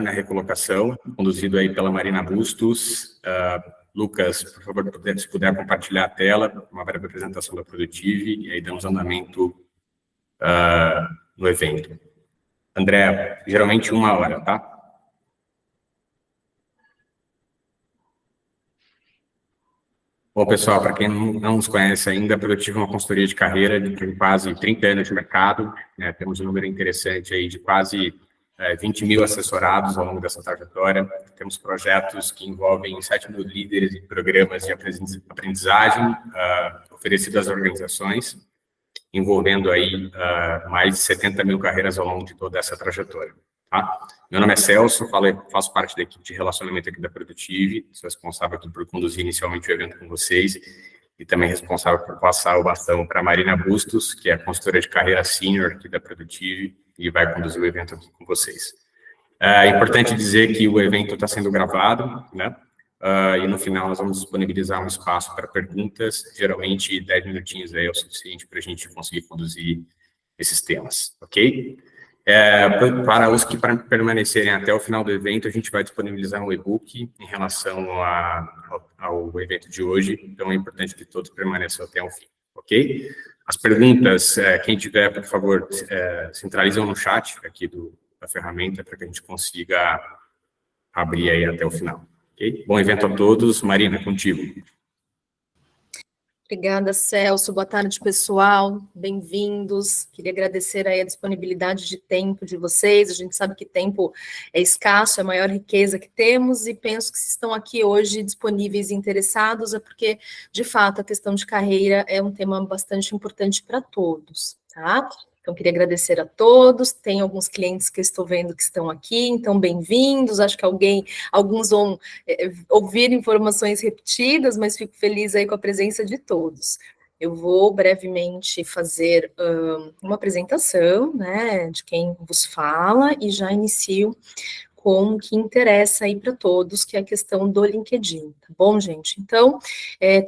na recolocação, conduzido aí pela Marina Bustos. Lucas, por favor, se puder compartilhar a tela, uma breve apresentação da Produtive, e aí damos andamento no evento. André, geralmente 1 hora, tá? Bom, pessoal, para quem não nos conhece ainda, a Produtive é uma consultoria de carreira de quase 30 anos de mercado, né? Temos um número interessante aí de quase 20 mil assessorados ao longo dessa trajetória. Temos projetos que envolvem 7 mil líderes e programas de aprendizagem oferecidos às organizações, envolvendo aí mais de 70 mil carreiras ao longo de toda essa trajetória. Tá? Meu nome é Celso, faço parte da equipe de relacionamento aqui da Produtive, sou responsável aqui por conduzir inicialmente o evento com vocês e também responsável por passar o bastão para a Marina Bustos, que é a consultora de carreira sênior aqui da Produtive e vai conduzir o evento aqui com vocês. É importante dizer que o evento está sendo gravado, né? E no final nós vamos disponibilizar um espaço para perguntas, geralmente 10 minutinhos aí é o suficiente para a gente conseguir conduzir esses temas, ok? Para os que permanecerem até o final do evento, a gente vai disponibilizar um e-book em relação ao evento de hoje, então é importante que todos permaneçam até o fim, ok? As perguntas, quem tiver, por favor, centralizam no chat aqui da ferramenta para que a gente consiga abrir aí até o final, ok? Bom evento a todos. Marina, contigo. Obrigada, Celso. Boa tarde, pessoal. Bem-vindos. Queria agradecer aí a disponibilidade de tempo de vocês. A gente sabe que tempo é escasso, é a maior riqueza que temos, e penso que se estão aqui hoje disponíveis e interessados é porque, de fato, a questão de carreira é um tema bastante importante para todos, tá? Então, queria agradecer a todos. Tem alguns clientes que eu estou vendo que estão aqui, então bem-vindos. Acho que alguns vão ouvir informações repetidas, mas fico feliz aí com a presença de todos. Eu vou brevemente fazer uma apresentação, né, de quem vos fala e já inicio com o que interessa aí para todos, que é a questão do LinkedIn, tá bom, gente? Então,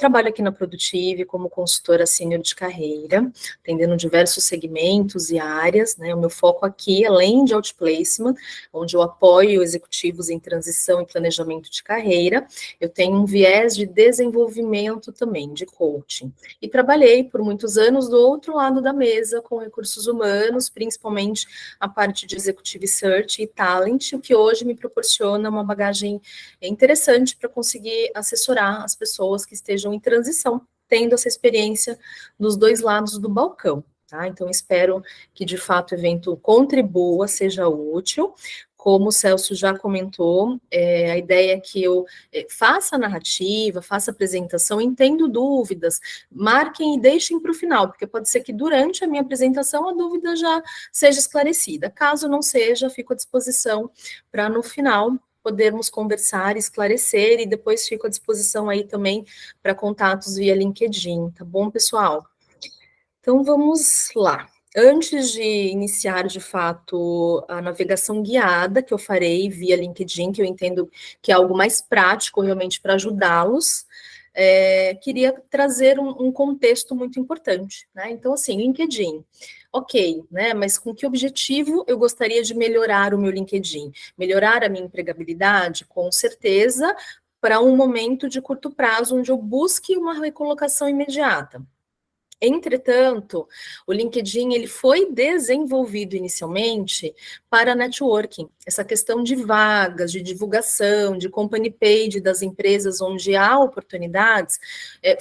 trabalho aqui na Produtive como consultora sênior de carreira, atendendo diversos segmentos e áreas, né? O meu foco aqui, além de outplacement, onde eu apoio executivos em transição e planejamento de carreira, eu tenho um viés de desenvolvimento também, de coaching. E trabalhei por muitos anos do outro lado da mesa com recursos humanos, principalmente a parte de executive search e talent, o que hoje me proporciona uma bagagem interessante para conseguir assessorar as pessoas que estejam em transição, tendo essa experiência dos dois lados do balcão. Tá? Então, espero que, de fato, o evento contribua, seja útil. Como o Celso já comentou, a ideia é que eu faça a narrativa, faça a apresentação, entendo dúvidas, marquem e deixem para o final, porque pode ser que durante a minha apresentação a dúvida já seja esclarecida. Caso não seja, fico à disposição para no final podermos conversar, esclarecer, e depois fico à disposição aí também para contatos via LinkedIn, tá bom, pessoal? Então, vamos lá. Antes de iniciar, de fato, a navegação guiada que eu farei via LinkedIn, que eu entendo que é algo mais prático realmente para ajudá-los, queria trazer um contexto muito importante, né? Então, assim, LinkedIn, ok, né? Mas com que objetivo eu gostaria de melhorar o meu LinkedIn? Melhorar a minha empregabilidade? Com certeza, para um momento de curto prazo, onde eu busque uma recolocação imediata. Entretanto, o LinkedIn ele foi desenvolvido inicialmente para networking, essa questão de vagas, de divulgação, de company page das empresas onde há oportunidades,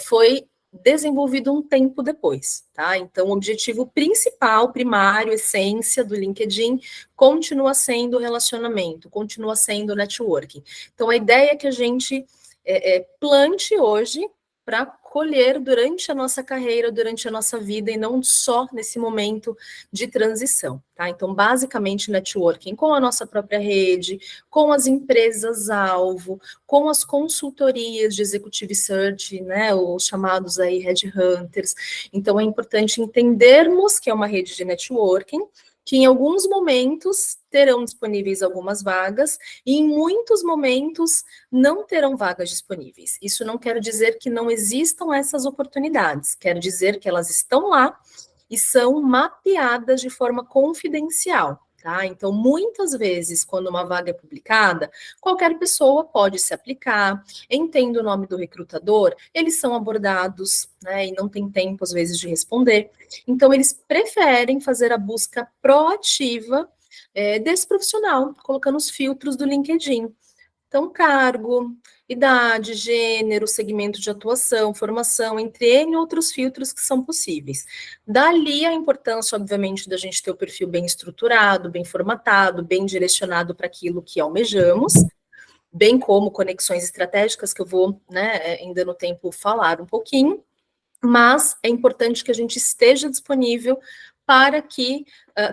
foi desenvolvido um tempo depois, tá? Então, o objetivo principal, primário, essência do LinkedIn continua sendo o relacionamento, continua sendo o networking. Então, a ideia é que a gente plante hoje para colher durante a nossa carreira, durante a nossa vida, e não só nesse momento de transição, tá? Então, basicamente, networking com a nossa própria rede, com as empresas-alvo, com as consultorias de executive search, né, os chamados aí headhunters. Então, é importante entendermos que é uma rede de networking, que em alguns momentos terão disponíveis algumas vagas e em muitos momentos não terão vagas disponíveis. Isso não quer dizer que não existam essas oportunidades, quer dizer que elas estão lá e são mapeadas de forma confidencial. tá? Então, muitas vezes, quando uma vaga é publicada, qualquer pessoa pode se aplicar, entende o nome do recrutador, eles são abordados, né, e não tem tempo, às vezes, de responder. Então, eles preferem fazer a busca proativa desse profissional, colocando os filtros do LinkedIn. Então, cargo, idade, gênero, segmento de atuação, formação, entre N outros filtros que são possíveis. Dali a importância, obviamente, da gente ter o perfil bem estruturado, bem formatado, bem direcionado para aquilo que almejamos, bem como conexões estratégicas, que eu vou, né, ainda no tempo, falar um pouquinho, mas é importante que a gente esteja disponível para que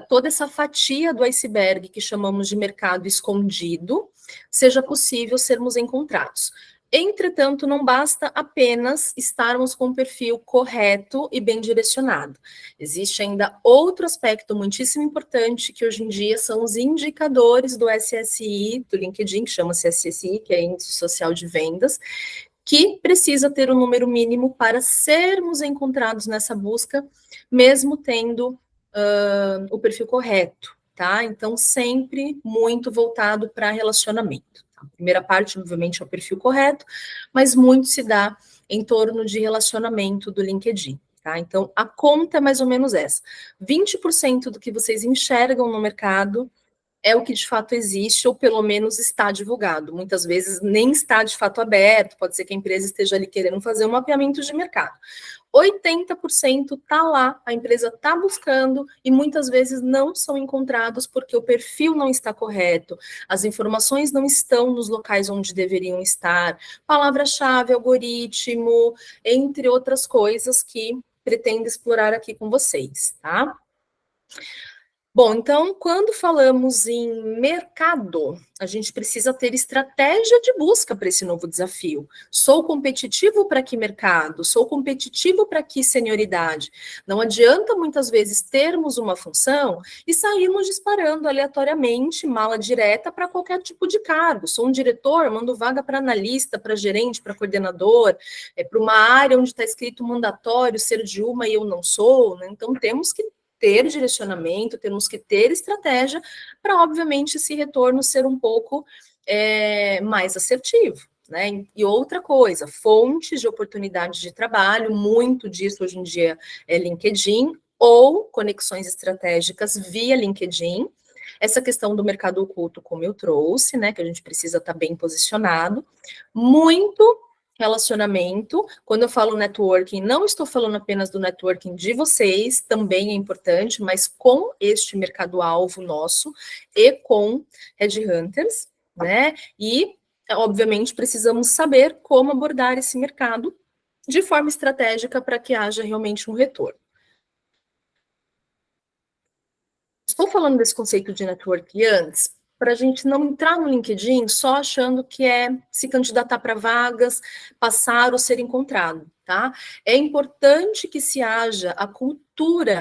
toda essa fatia do iceberg, que chamamos de mercado escondido, seja possível sermos encontrados. Entretanto, não basta apenas estarmos com o perfil correto e bem direcionado. Existe ainda outro aspecto muitíssimo importante, que hoje em dia são os indicadores do SSI, do LinkedIn, que chama-se SSI, que é Índice Social de Vendas, que precisa ter um número mínimo para sermos encontrados nessa busca, mesmo tendo o perfil correto, tá? Então, sempre muito voltado para relacionamento. A primeira parte, obviamente, é o perfil correto, mas muito se dá em torno de relacionamento do LinkedIn, tá? Então, a conta é mais ou menos essa. 20% do que vocês enxergam no mercado é o que de fato existe, ou pelo menos está divulgado. Muitas vezes nem está de fato aberto, pode ser que a empresa esteja ali querendo fazer um mapeamento de mercado. 80% está lá, a empresa está buscando e muitas vezes não são encontrados porque o perfil não está correto, as informações não estão nos locais onde deveriam estar, palavra-chave, algoritmo, entre outras coisas que pretendo explorar aqui com vocês, tá? Bom, então, quando falamos em mercado, a gente precisa ter estratégia de busca para esse novo desafio. Sou competitivo para que mercado? Sou competitivo para que senioridade? Não adianta muitas vezes termos uma função e sairmos disparando aleatoriamente, mala direta para qualquer tipo de cargo. Sou um diretor, mando vaga para analista, para gerente, para coordenador, para uma área onde está escrito mandatório ser de uma e eu não sou, né? Então, temos que ter direcionamento, temos que ter estratégia para, obviamente, esse retorno ser um pouco mais assertivo, né? E outra coisa, fontes de oportunidades de trabalho, muito disso hoje em dia é LinkedIn ou conexões estratégicas via LinkedIn. Essa questão do mercado oculto, como eu trouxe, né, que a gente precisa estar bem posicionado, muito relacionamento. Quando eu falo networking, não estou falando apenas do networking de vocês, também é importante, mas com este mercado-alvo nosso e com headhunters, né? E, obviamente, precisamos saber como abordar esse mercado de forma estratégica para que haja realmente um retorno. Estou falando desse conceito de network antes para a gente não entrar no LinkedIn só achando que é se candidatar para vagas, passar ou ser encontrado, tá? É importante que se haja a cultura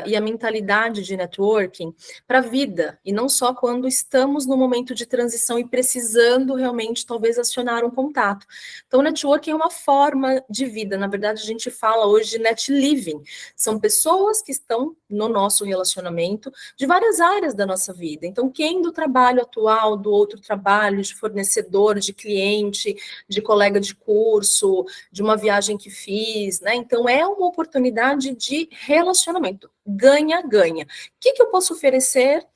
e a mentalidade de networking para a vida, e não só quando estamos no momento de transição e precisando realmente, talvez, acionar um contato. Então, o networking é uma forma de vida, na verdade, a gente fala hoje de net living, são pessoas que estão no nosso relacionamento de várias áreas da nossa vida. Então, quem do trabalho atual, do outro trabalho, de fornecedor, de cliente, de colega de curso, de uma viagem que fiz, né? Então, é uma oportunidade de relacionamento. Ganha-ganha. O que eu posso oferecer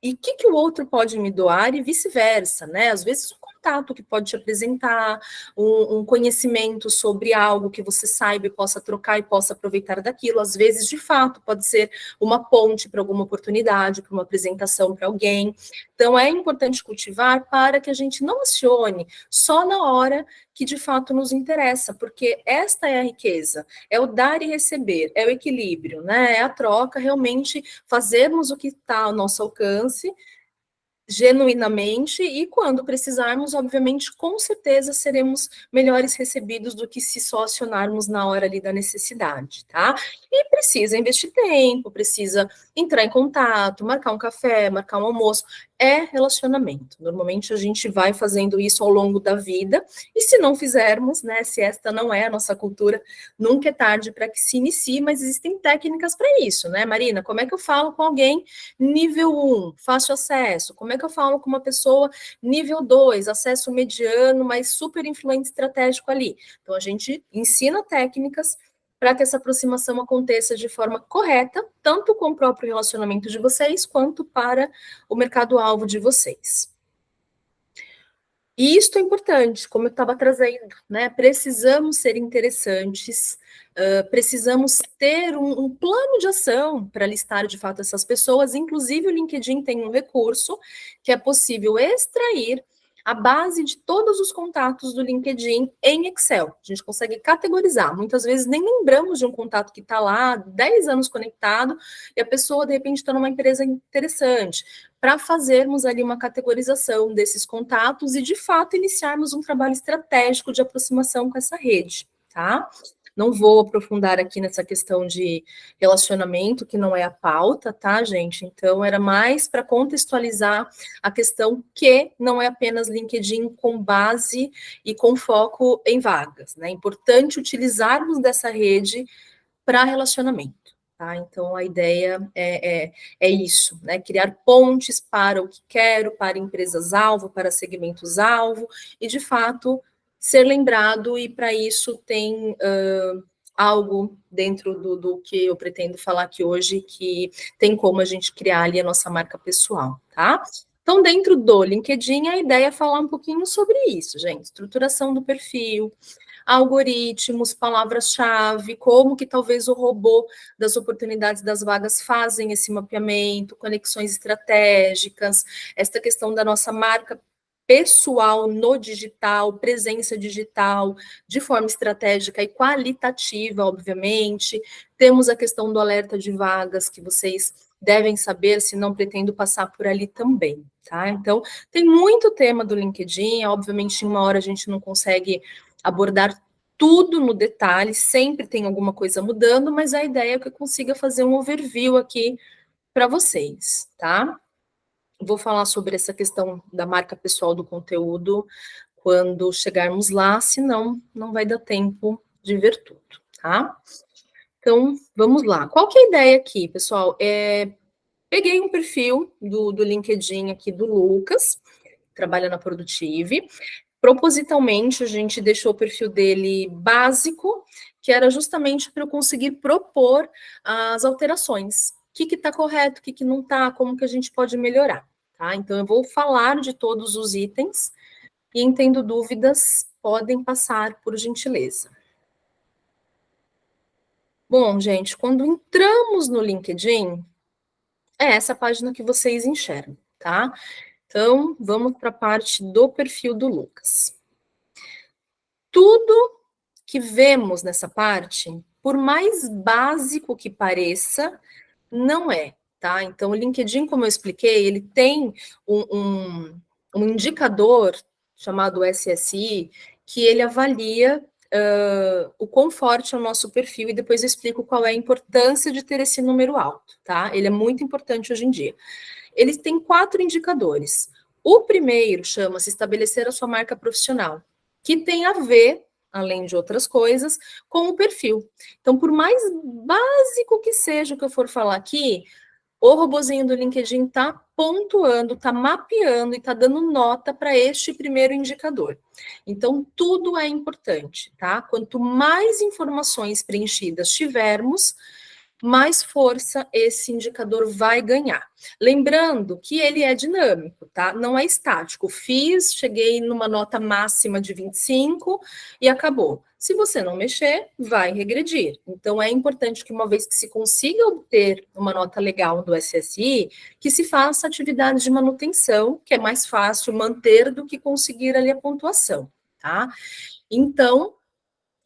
e o que o outro pode me doar e vice-versa, né? Às vezes, um contato que pode te apresentar, um conhecimento sobre algo que você saiba e possa trocar e possa aproveitar daquilo. Às vezes, de fato, pode ser uma ponte para alguma oportunidade, para uma apresentação para alguém. Então, é importante cultivar para que a gente não acione só na hora que de fato nos interessa, porque esta é a riqueza, é o dar e receber, é o equilíbrio, né? É a troca, realmente fazermos o que está ao nosso alcance, genuinamente, e quando precisarmos, obviamente, com certeza seremos melhores recebidos do que se só acionarmos na hora ali da necessidade, tá? E precisa investir tempo, precisa entrar em contato, marcar um café, marcar um almoço. é relacionamento. Normalmente a gente vai fazendo isso ao longo da vida, e se não fizermos, né, se esta não é a nossa cultura, nunca é tarde para que se inicie, mas existem técnicas para isso, né, Marina? Como é que eu falo com alguém nível 1, fácil acesso? Como é que eu falo com uma pessoa nível 2, acesso mediano, mas super influente estratégico ali? Então a gente ensina técnicas para que essa aproximação aconteça de forma correta, tanto com o próprio relacionamento de vocês, quanto para o mercado-alvo de vocês. E isto é importante, como eu estava trazendo, né? Precisamos ser interessantes, precisamos ter um plano de ação para listar de fato essas pessoas. Inclusive, o LinkedIn tem um recurso que é possível extrair a base de todos os contatos do LinkedIn em Excel. A gente consegue categorizar. Muitas vezes nem lembramos de um contato que está lá 10 anos conectado e a pessoa, de repente, está numa empresa interessante, para fazermos ali uma categorização desses contatos e, de fato, iniciarmos um trabalho estratégico de aproximação com essa rede, tá? Não vou aprofundar aqui nessa questão de relacionamento, que não é a pauta, tá, gente? Então, era mais para contextualizar a questão que não é apenas LinkedIn com base e com foco em vagas, né? É importante utilizarmos dessa rede para relacionamento. Tá? Então, a ideia é isso, né? Criar pontes para o que quero, para empresas-alvo, para segmentos-alvo, e, de fato, ser lembrado, e para isso tem algo dentro do que eu pretendo falar aqui hoje, que tem como a gente criar ali a nossa marca pessoal, tá? Então, dentro do LinkedIn, a ideia é falar um pouquinho sobre isso, gente. Estruturação do perfil, algoritmos, palavras-chave, como que talvez o robô das oportunidades das vagas fazem esse mapeamento, conexões estratégicas, esta questão da nossa marca pessoal no digital, presença digital, de forma estratégica e qualitativa, obviamente. Temos a questão do alerta de vagas, que vocês devem saber, se não pretendo passar por ali também, tá? Então, tem muito tema do LinkedIn, obviamente em uma hora a gente não consegue abordar tudo no detalhe, sempre tem alguma coisa mudando, mas a ideia é que eu consiga fazer um overview aqui para vocês, tá? Vou falar sobre essa questão da marca pessoal do conteúdo quando chegarmos lá, senão não vai dar tempo de ver tudo, tá? Então, vamos lá. Qual que é a ideia aqui, pessoal? Peguei um perfil do LinkedIn aqui do Lucas, trabalha na Produtive. Propositalmente, a gente deixou o perfil dele básico, que era justamente para eu conseguir propor as alterações. O que está correto, o que não está, como que a gente pode melhorar, tá? Então, eu vou falar de todos os itens e, tendo dúvidas, podem passar, por gentileza. Bom, gente, quando entramos no LinkedIn, é essa página que vocês enxergam, tá? Então, vamos para a parte do perfil do Lucas. Tudo que vemos nessa parte, por mais básico que pareça, não é, tá? Então, o LinkedIn, como eu expliquei, ele tem um indicador chamado SSI, que ele avalia o quão forte é o nosso perfil, e depois eu explico qual é a importância de ter esse número alto, tá? Ele é muito importante hoje em dia. Ele tem 4 indicadores. O primeiro chama-se estabelecer a sua marca profissional, que tem a ver, além de outras coisas, com o perfil. Então, por mais básico que seja o que eu for falar aqui, o robozinho do LinkedIn está pontuando, está mapeando e está dando nota para este primeiro indicador. Então, tudo é importante, tá? Quanto mais informações preenchidas tivermos, mais força esse indicador vai ganhar. Lembrando que ele é dinâmico, tá? Não é estático. Fiz, cheguei numa nota máxima de 25 e acabou. Se você não mexer, vai regredir. Então, é importante que, uma vez que se consiga obter uma nota legal do SSI, que se faça atividade de manutenção, que é mais fácil manter do que conseguir ali a pontuação, tá? Então,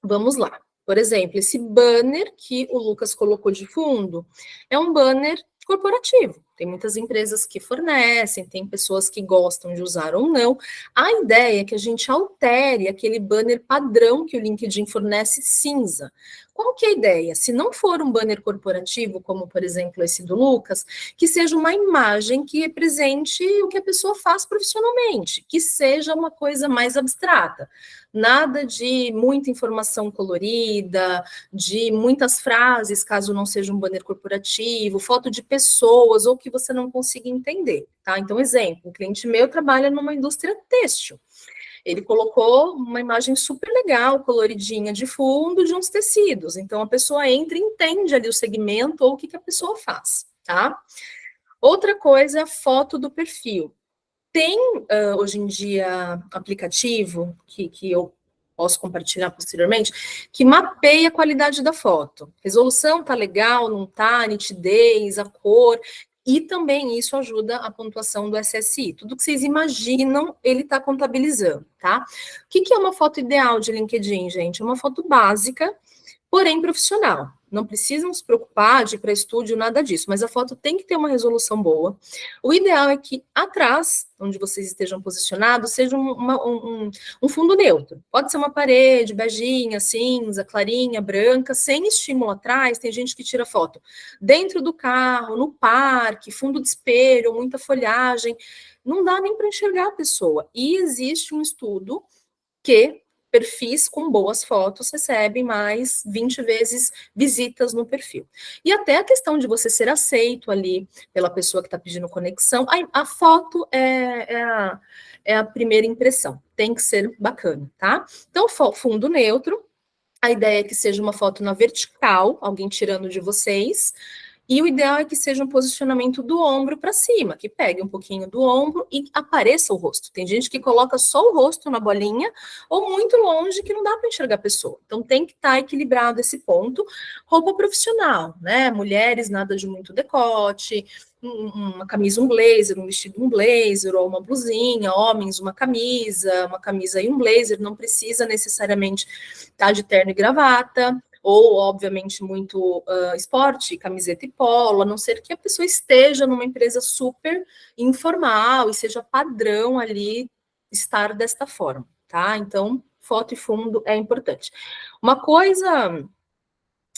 vamos lá. Por exemplo, esse banner que o Lucas colocou de fundo é um banner corporativo. Tem muitas empresas que fornecem, tem pessoas que gostam de usar ou não. A ideia é que a gente altere aquele banner padrão que o LinkedIn fornece cinza. Qual que é a ideia? Se não for um banner corporativo, como por exemplo esse do Lucas, que seja uma imagem que represente o que a pessoa faz profissionalmente, que seja uma coisa mais abstrata. Nada de muita informação colorida, de muitas frases, caso não seja um banner corporativo, foto de pessoas ou que você não consiga entender, tá? Então, exemplo, um cliente meu trabalha numa indústria têxtil. Ele colocou uma imagem super legal, coloridinha de fundo, de uns tecidos. Então, a pessoa entra e entende ali o segmento ou o que, que a pessoa faz, tá? Outra coisa é a foto do perfil. Tem, hoje em dia, aplicativo que eu posso compartilhar posteriormente, que mapeia a qualidade da foto. Resolução tá legal, não tá, nitidez, a cor, e também isso ajuda a pontuação do SSI. Tudo que vocês imaginam, ele está contabilizando, tá? O que é uma foto ideal de LinkedIn, gente? É uma foto básica, porém profissional. Não precisam se preocupar de ir para estúdio, nada disso, mas a foto tem que ter uma resolução boa. O ideal é que atrás, onde vocês estejam posicionados, seja um fundo neutro. Pode ser uma parede, beijinha, cinza, clarinha, branca, sem estímulo atrás. Tem gente que tira foto dentro do carro, no parque, fundo de espelho, muita folhagem. Não dá nem para enxergar a pessoa. E existe um estudo que perfis com boas fotos recebem mais 20 vezes visitas no perfil. E até a questão de você ser aceito ali pela pessoa que está pedindo conexão, a foto é a primeira impressão, tem que ser bacana, tá? Então, fundo neutro, a ideia é que seja uma foto na vertical, alguém tirando de vocês, e o ideal é que seja um posicionamento do ombro para cima, que pegue um pouquinho do ombro e apareça o rosto. Tem gente que coloca só o rosto na bolinha ou muito longe que não dá para enxergar a pessoa. Então tem que estar equilibrado esse ponto. Roupa profissional, né? Mulheres, nada de muito decote, uma camisa, um blazer, um vestido, um blazer, ou uma blusinha, homens, uma camisa e um blazer, não precisa necessariamente estar de terno e gravata, ou, obviamente, muito esporte, camiseta e polo, a não ser que a pessoa esteja numa empresa super informal e seja padrão ali estar desta forma, tá? Então, foto e fundo é importante. Uma coisa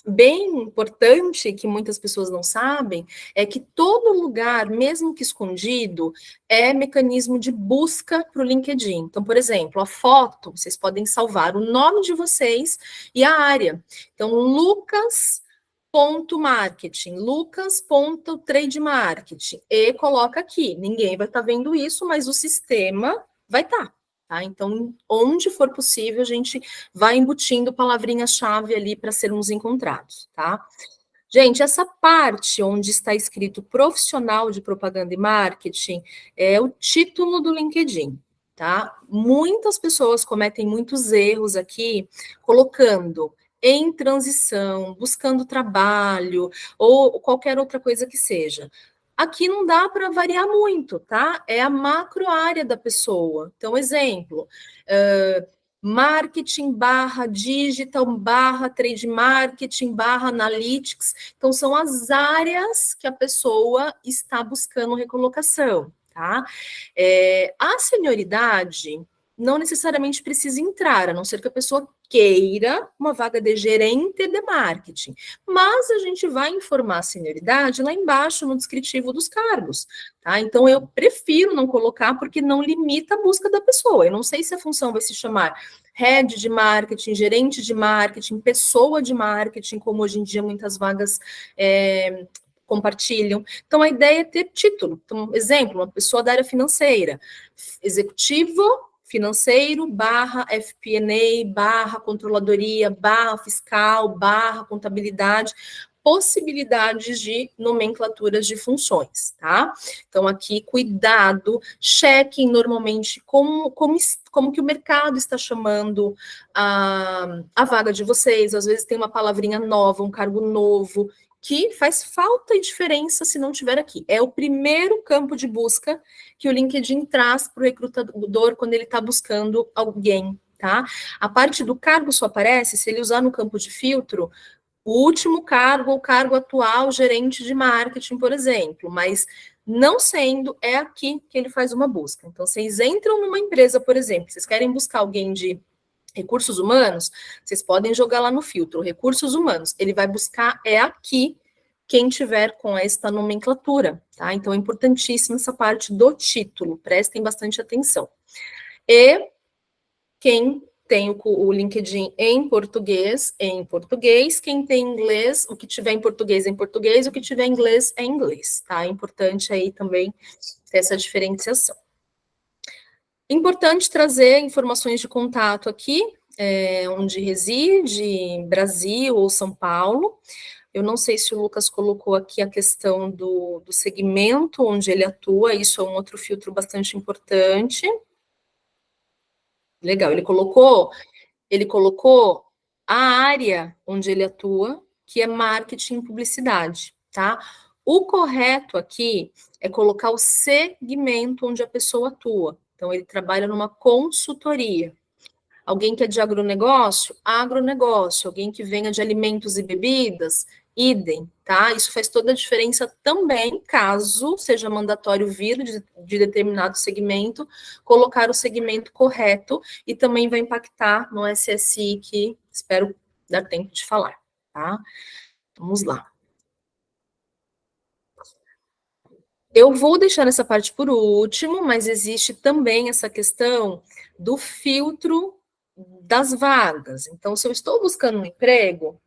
bem importante que muitas pessoas não sabem é que todo lugar, mesmo que escondido, é mecanismo de busca para o LinkedIn. Então, por exemplo, a foto, vocês podem salvar o nome de vocês e a área. Então, Lucas.marketing, Lucas.trademarketing, e coloca aqui. Ninguém vai estar vendo isso, mas o sistema vai estar. Tá? Então, onde for possível, a gente vai embutindo palavrinhas-chave ali para sermos encontrados, tá? Gente, essa parte onde está escrito profissional de propaganda e marketing é o título do LinkedIn, tá? Muitas pessoas cometem muitos erros aqui, colocando em transição, buscando trabalho ou qualquer outra coisa que seja. Aqui não dá para variar muito, tá? É a macro área da pessoa. Então, exemplo, marketing / digital / trade marketing / analytics. Então, são as áreas que a pessoa está buscando recolocação, tá? A senioridade não necessariamente precisa entrar, a não ser que a pessoa queira uma vaga de gerente de marketing. Mas a gente vai informar a senioridade lá embaixo no descritivo dos cargos, tá? Então eu prefiro não colocar porque não limita a busca da pessoa. Eu não sei se a função vai se chamar head de marketing, gerente de marketing, pessoa de marketing, como hoje em dia muitas vagas compartilham. Então, a ideia é ter título. Então, exemplo, uma pessoa da área financeira, executivo financeiro / FP&A / controladoria / fiscal / contabilidade, possibilidades de nomenclaturas de funções, tá? Então, aqui, cuidado, chequem normalmente como que o mercado está chamando a vaga de vocês, às vezes tem uma palavrinha nova, um cargo novo, que faz falta e diferença se não tiver aqui. É o primeiro campo de busca que o LinkedIn traz para o recrutador quando ele está buscando alguém, tá? A parte do cargo só aparece se ele usar no campo de filtro o último cargo, o cargo atual, gerente de marketing, por exemplo, mas Não sendo, é aqui que ele faz uma busca. Então, vocês entram numa empresa, por exemplo, vocês querem buscar alguém de recursos humanos, vocês podem jogar lá no filtro, recursos humanos. Ele vai buscar, é aqui, quem tiver com esta nomenclatura, tá? Então, é importantíssima essa parte do título, prestem bastante atenção. E quem tem o LinkedIn em português, quem tem inglês, o que tiver em português, o que tiver em inglês, tá? É importante aí também ter essa diferenciação. Importante trazer informações de contato aqui, onde reside, Brasil ou São Paulo. Eu não sei se o Lucas colocou aqui a questão do segmento onde ele atua, isso é um outro filtro bastante importante. Legal, ele colocou a área onde ele atua, que é marketing e publicidade, tá? O correto aqui é colocar o segmento onde a pessoa atua. Então, ele trabalha numa consultoria. Alguém que é de agronegócio? Agronegócio. Alguém que venha de alimentos e bebidas? Idem, tá? Isso faz toda a diferença também, caso seja mandatório vir de determinado segmento, colocar o segmento correto e também vai impactar no SSI, que espero dar tempo de falar, tá? Vamos lá. Eu vou deixar essa parte por último, mas existe também essa questão do filtro das vagas. Então, se eu estou buscando um emprego,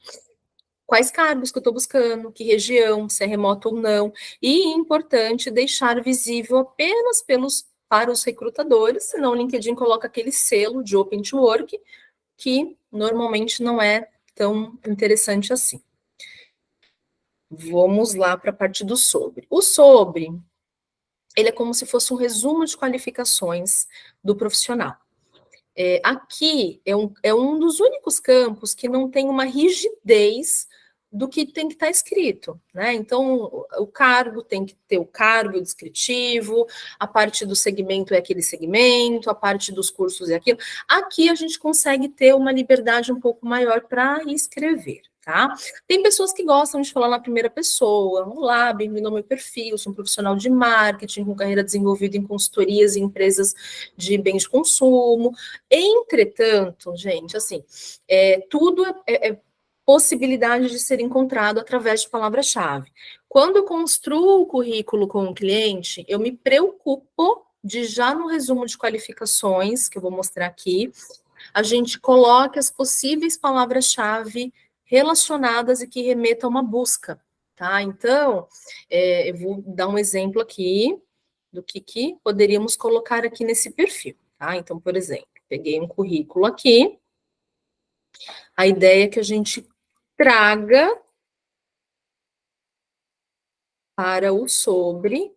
quais cargos que eu estou buscando, que região, se é remoto ou não, e importante deixar visível apenas para os recrutadores, senão o LinkedIn coloca aquele selo de Open to Work, que normalmente não é tão interessante assim. Vamos lá para a parte do sobre. O sobre, ele é como se fosse um resumo de qualificações do profissional. Aqui é um dos únicos campos que não tem uma rigidez do que tem que estar escrito, né? Então, o cargo tem que ter o cargo descritivo, a parte do segmento é aquele segmento, a parte dos cursos é aquilo. Aqui a gente consegue ter uma liberdade um pouco maior para escrever, tá? Tem pessoas que gostam de falar na primeira pessoa. Olá, bem-vindo ao meu perfil, sou um profissional de marketing com carreira desenvolvida em consultorias e empresas de bens de consumo. Entretanto, gente, assim, tudo é possibilidade de ser encontrado através de palavra-chave. Quando eu construo o currículo com o cliente, eu me preocupo de já no resumo de qualificações, que eu vou mostrar aqui, a gente coloque as possíveis palavras-chave relacionadas e que remetam a uma busca, tá? Então, eu vou dar um exemplo aqui do que poderíamos colocar aqui nesse perfil, tá? Então, por exemplo, peguei um currículo aqui, a ideia é que a gente traga para o sobre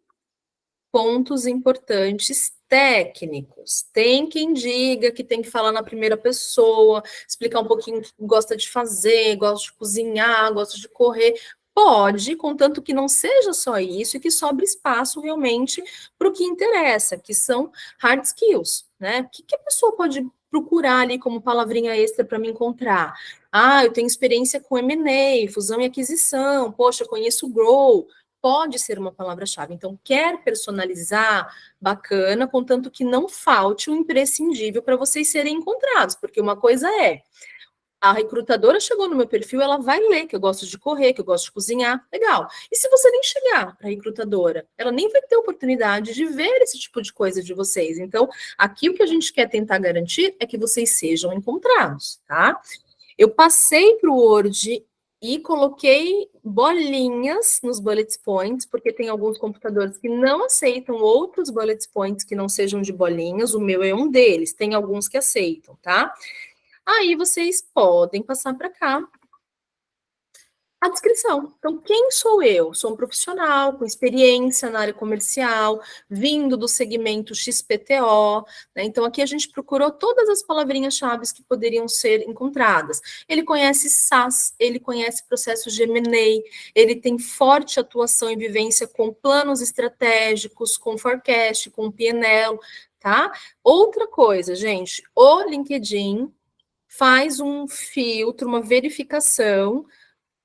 pontos importantes técnicos. Tem quem diga que tem que falar na primeira pessoa, explicar um pouquinho o que gosta de fazer, gosta de cozinhar, gosta de correr. Pode, contanto que não seja só isso e que sobre espaço realmente para o que interessa, que são hard skills, né? O que a pessoa pode procurar ali como palavrinha extra para me encontrar? Ah, eu tenho experiência com M&A, fusão e aquisição, poxa, eu conheço o Grow, pode ser uma palavra-chave. Então, quer personalizar, bacana, contanto que não falte o imprescindível para vocês serem encontrados, porque uma coisa é, a recrutadora chegou no meu perfil, ela vai ler que eu gosto de correr, que eu gosto de cozinhar, legal. E se você nem chegar para a recrutadora, ela nem vai ter oportunidade de ver esse tipo de coisa de vocês. Então, aqui o que a gente quer tentar garantir é que vocês sejam encontrados, tá? Eu passei para o Word e coloquei bolinhas nos bullet points, porque tem alguns computadores que não aceitam outros bullet points que não sejam de bolinhas, o meu é um deles, tem alguns que aceitam, tá? Aí vocês podem passar para cá a descrição. Então, quem sou eu? Sou um profissional com experiência na área comercial, vindo do segmento XPTO, né? Então, aqui a gente procurou todas as palavrinhas-chave que poderiam ser encontradas. Ele conhece SaaS, ele conhece processos de M&A, ele tem forte atuação e vivência com planos estratégicos, com forecast, com PNL, tá? Outra coisa, gente, o LinkedIn faz um filtro, uma verificação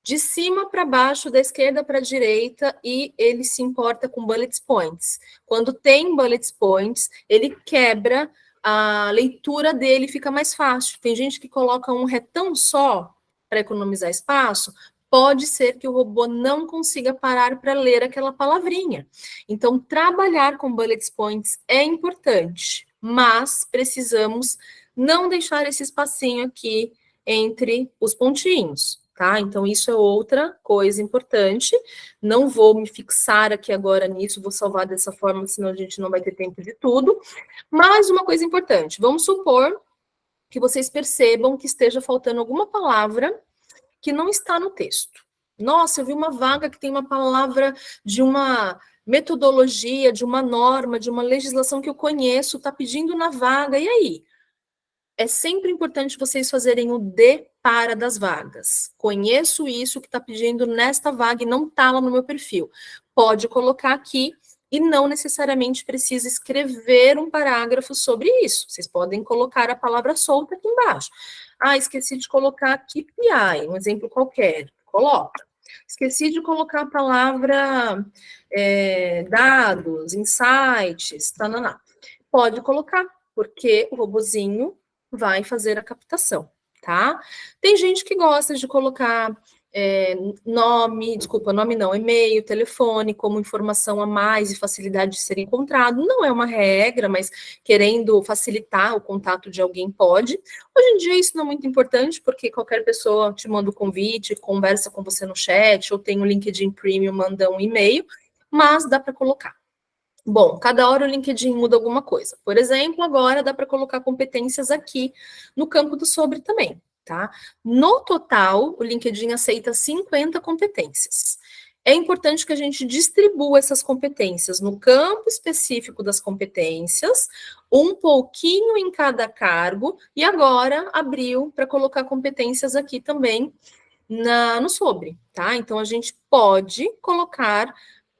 de cima para baixo, da esquerda para a direita, e ele se importa com bullet points. Quando tem bullet points, ele quebra, a leitura dele fica mais fácil. Tem gente que coloca um retão só para economizar espaço, pode ser que o robô não consiga parar para ler aquela palavrinha. Então, trabalhar com bullet points é importante, mas precisamos não deixar esse espacinho aqui entre os pontinhos, tá? Então, isso é outra coisa importante. Não vou me fixar aqui agora nisso, vou salvar dessa forma, senão a gente não vai ter tempo de tudo. Mas uma coisa importante, vamos supor que vocês percebam que esteja faltando alguma palavra que não está no texto. Nossa, eu vi uma vaga que tem uma palavra de uma metodologia, de uma norma, de uma legislação que eu conheço, está pedindo na vaga, e aí? É sempre importante vocês fazerem o de para das vagas. Conheço isso que está pedindo nesta vaga e não está lá no meu perfil. Pode colocar aqui e não necessariamente precisa escrever um parágrafo sobre isso. Vocês podem colocar a palavra solta aqui embaixo. Ah, esqueci de colocar KPI, um exemplo qualquer. Coloca. Esqueci de colocar a palavra dados, insights, tananá. Pode colocar, porque o robozinho vai fazer a captação, tá? Tem gente que gosta de colocar nome não, e-mail, telefone, como informação a mais e facilidade de ser encontrado. Não é uma regra, mas querendo facilitar o contato de alguém pode. Hoje em dia isso não é muito importante, porque qualquer pessoa te manda o convite, conversa com você no chat, ou tem o LinkedIn Premium, manda um e-mail, mas dá para colocar. Bom, cada hora o LinkedIn muda alguma coisa. Por exemplo, agora dá para colocar competências aqui no campo do sobre também, tá? No total, o LinkedIn aceita 50 competências. É importante que a gente distribua essas competências no campo específico das competências, um pouquinho em cada cargo, e agora abriu para colocar competências aqui também no sobre, tá? Então, a gente pode colocar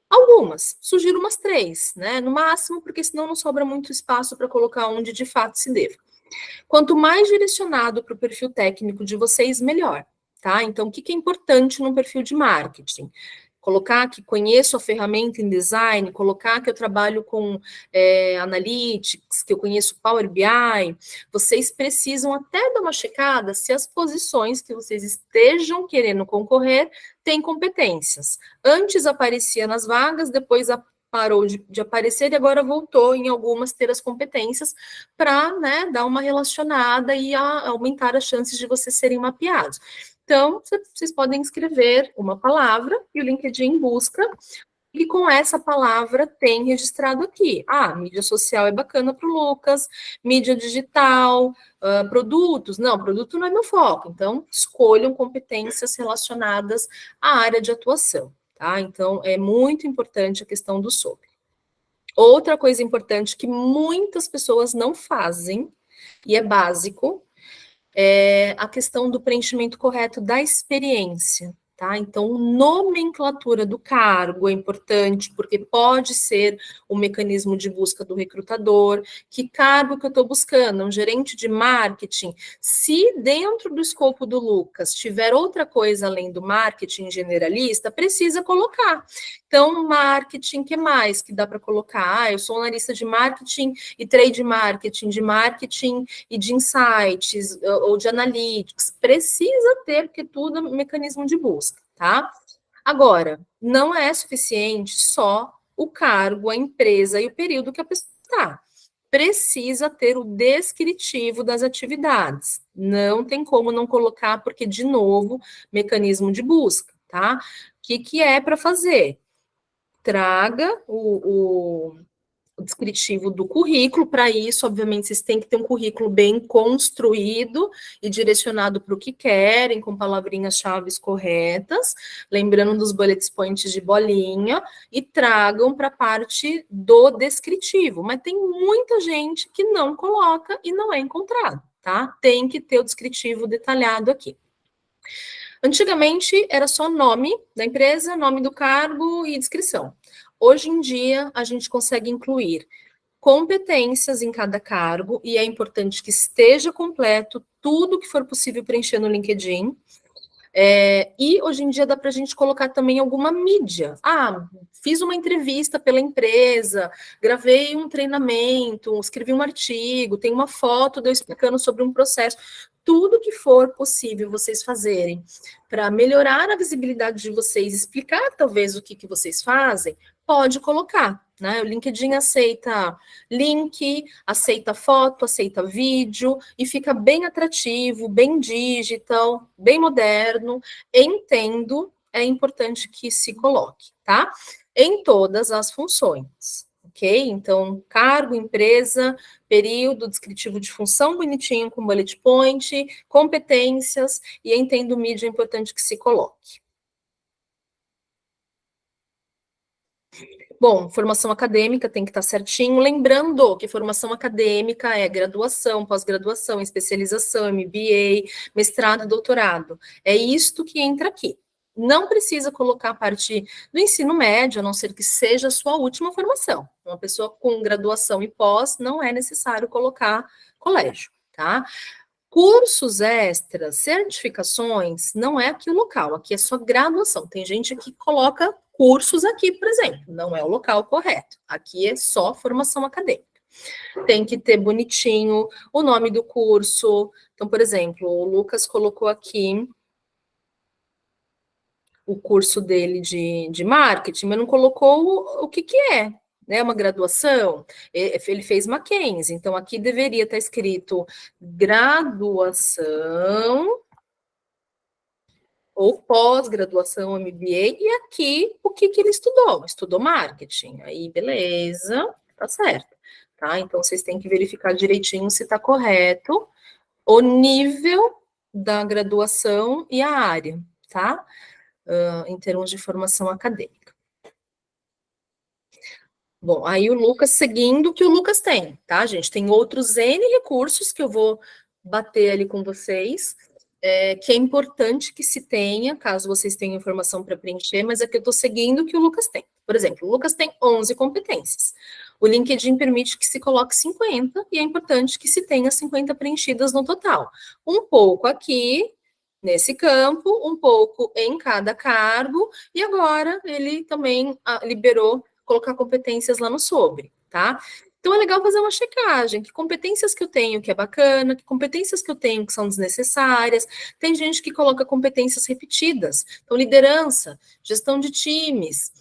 algumas, sugiro umas 3, né? No máximo, porque senão não sobra muito espaço para colocar onde de fato se deva. Quanto mais direcionado para o perfil técnico de vocês, melhor, tá? Então, o que é importante no perfil de marketing? Colocar que conheço a ferramenta em design, colocar que eu trabalho com analytics, que eu conheço Power BI, vocês precisam até dar uma checada se as posições que vocês estejam querendo concorrer têm competências. Antes aparecia nas vagas, depois parou de aparecer e agora voltou em algumas ter as competências para, né, dar uma relacionada e aumentar as chances de vocês serem mapeados. Então, vocês podem escrever uma palavra e o LinkedIn busca, e com essa palavra tem registrado aqui. Ah, mídia social é bacana para o Lucas, mídia digital, produtos. Não, produto não é meu foco. Então, escolham competências relacionadas à área de atuação, tá? Então, é muito importante a questão do sobre. Outra coisa importante que muitas pessoas não fazem, e é básico, é a questão do preenchimento correto da experiência, tá? Então, nomenclatura do cargo é importante, porque pode ser o mecanismo de busca do recrutador. Que cargo que eu estou buscando? Um gerente de marketing? Se dentro do escopo do Lucas tiver outra coisa além do marketing generalista, precisa colocar. Então, marketing, que mais que dá para colocar? Ah, eu sou analista de marketing e trade marketing e de insights ou de analytics. Precisa ter, porque tudo é mecanismo de busca, tá? Agora, não é suficiente só o cargo, a empresa e o período que a pessoa está. Precisa ter o descritivo das atividades. Não tem como não colocar, porque, de novo, mecanismo de busca, tá? O que é para fazer? Traga o descritivo do currículo. Para isso, obviamente, vocês têm que ter um currículo bem construído e direcionado para o que querem, com palavrinhas-chave corretas, lembrando dos bullet points de bolinha, e tragam para a parte do descritivo. Mas tem muita gente que não coloca e não é encontrado, tá? Tem que ter o descritivo detalhado aqui. Antigamente, era só nome da empresa, nome do cargo e descrição. Hoje em dia, a gente consegue incluir competências em cada cargo, e é importante que esteja completo tudo que for possível preencher no LinkedIn. E hoje em dia dá para a gente colocar também alguma mídia. Fiz uma entrevista pela empresa, gravei um treinamento, escrevi um artigo, tem uma foto de eu explicando sobre um processo. Tudo que for possível vocês fazerem para melhorar a visibilidade de vocês, explicar talvez o que vocês fazem, pode colocar, né? O LinkedIn aceita link, aceita foto, aceita vídeo, e fica bem atrativo, bem digital, bem moderno. Entendo, é importante que se coloque, tá? Em todas as funções, ok? Então, cargo, empresa, período, descritivo de função, bonitinho, com bullet point, competências, e entendo mídia, é importante que se coloque. Bom, formação acadêmica tem que estar certinho. Lembrando que formação acadêmica é graduação, pós-graduação, especialização, MBA, mestrado, doutorado. É isto que entra aqui. Não precisa colocar a parte do ensino médio, a não ser que seja a sua última formação. Uma pessoa com graduação e pós, não é necessário colocar colégio, tá? Cursos extras, certificações, não é aqui o local, aqui é só graduação. Tem gente que coloca cursos aqui, por exemplo, não é o local correto. Aqui é só formação acadêmica. Tem que ter bonitinho o nome do curso. Então, por exemplo, o Lucas colocou aqui o curso dele de marketing, mas não colocou o que é, né? Uma graduação. Ele fez Mackenzie, então aqui deveria estar escrito graduação ou pós-graduação MBA, e aqui o que ele estudou? Estudou marketing. Aí, beleza, tá certo. Tá? Então, vocês têm que verificar direitinho se está correto o nível da graduação e a área, tá? Em termos de formação acadêmica. Bom, aí o Lucas, seguindo o que o Lucas tem, tá, gente? Tem outros N recursos que eu vou bater ali com vocês, que é importante que se tenha, caso vocês tenham informação para preencher, mas é que eu estou seguindo o que o Lucas tem. Por exemplo, o Lucas tem 11 competências. O LinkedIn permite que se coloque 50, e é importante que se tenha 50 preenchidas no total. Um pouco aqui, nesse campo, um pouco em cada cargo, e agora ele também liberou colocar competências lá no sobre, tá? Então é legal fazer uma checagem, que competências que eu tenho que é bacana, que competências que eu tenho que são desnecessárias. Tem gente que coloca competências repetidas, então liderança, gestão de times,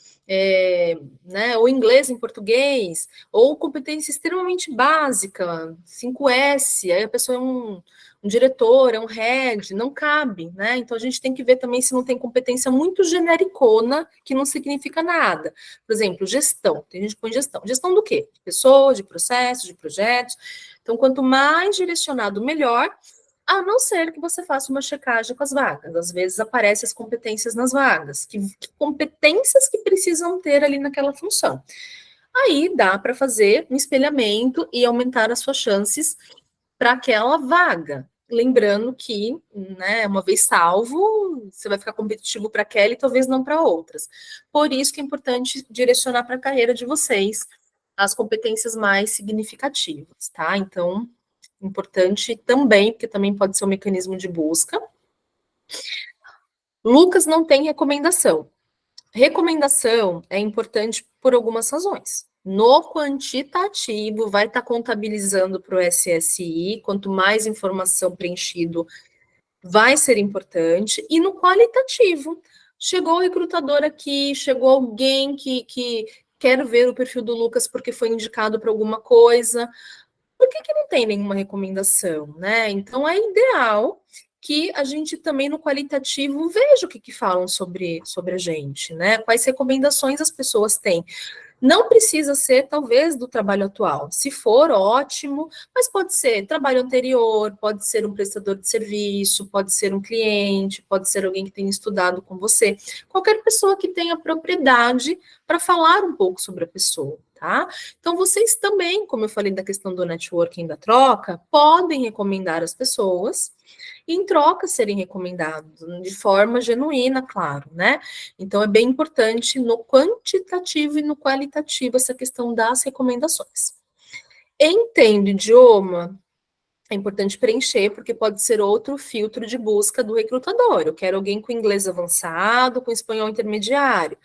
né, ou inglês em português, ou competência extremamente básica, 5S, aí a pessoa é um diretor, é um head, não cabe, né? Então a gente tem que ver também se não tem competência muito genericona, que não significa nada. Por exemplo, gestão, tem gente que põe gestão. Gestão do quê? De pessoas, de processos, de projetos. Então, quanto mais direcionado, melhor, a não ser que você faça uma checagem com as vagas. Às vezes aparecem as competências nas vagas, que competências que precisam ter ali naquela função. Aí dá para fazer um espelhamento e aumentar as suas chances para aquela vaga. Lembrando que, né, uma vez salvo, você vai ficar competitivo para aquela e talvez não para outras. Por isso que é importante direcionar para a carreira de vocês as competências mais significativas, tá? Então, importante também, porque também pode ser um mecanismo de busca. Lucas não tem recomendação. Recomendação é importante por algumas razões. No quantitativo, vai estar contabilizando para o SSI, quanto mais informação preenchido, vai ser importante. E no qualitativo, chegou o recrutador aqui, chegou alguém que quer ver o perfil do Lucas porque foi indicado para alguma coisa. Por que não tem nenhuma recomendação, né? Então, é ideal que a gente também no qualitativo veja o que falam sobre a gente, né? Quais recomendações as pessoas têm. Não precisa ser, talvez, do trabalho atual. Se for, ótimo, mas pode ser trabalho anterior, pode ser um prestador de serviço, pode ser um cliente, pode ser alguém que tenha estudado com você. Qualquer pessoa que tenha propriedade para falar um pouco sobre a pessoa, tá? Então, vocês também, como eu falei da questão do networking, da troca, podem recomendar as pessoas e, em troca, serem recomendados de forma genuína, claro, né? Então, é bem importante no quantitativo e no qualitativo essa questão das recomendações. Entendo idioma? é importante preencher, porque pode ser outro filtro de busca do recrutador. Eu quero alguém com inglês avançado, com espanhol intermediário.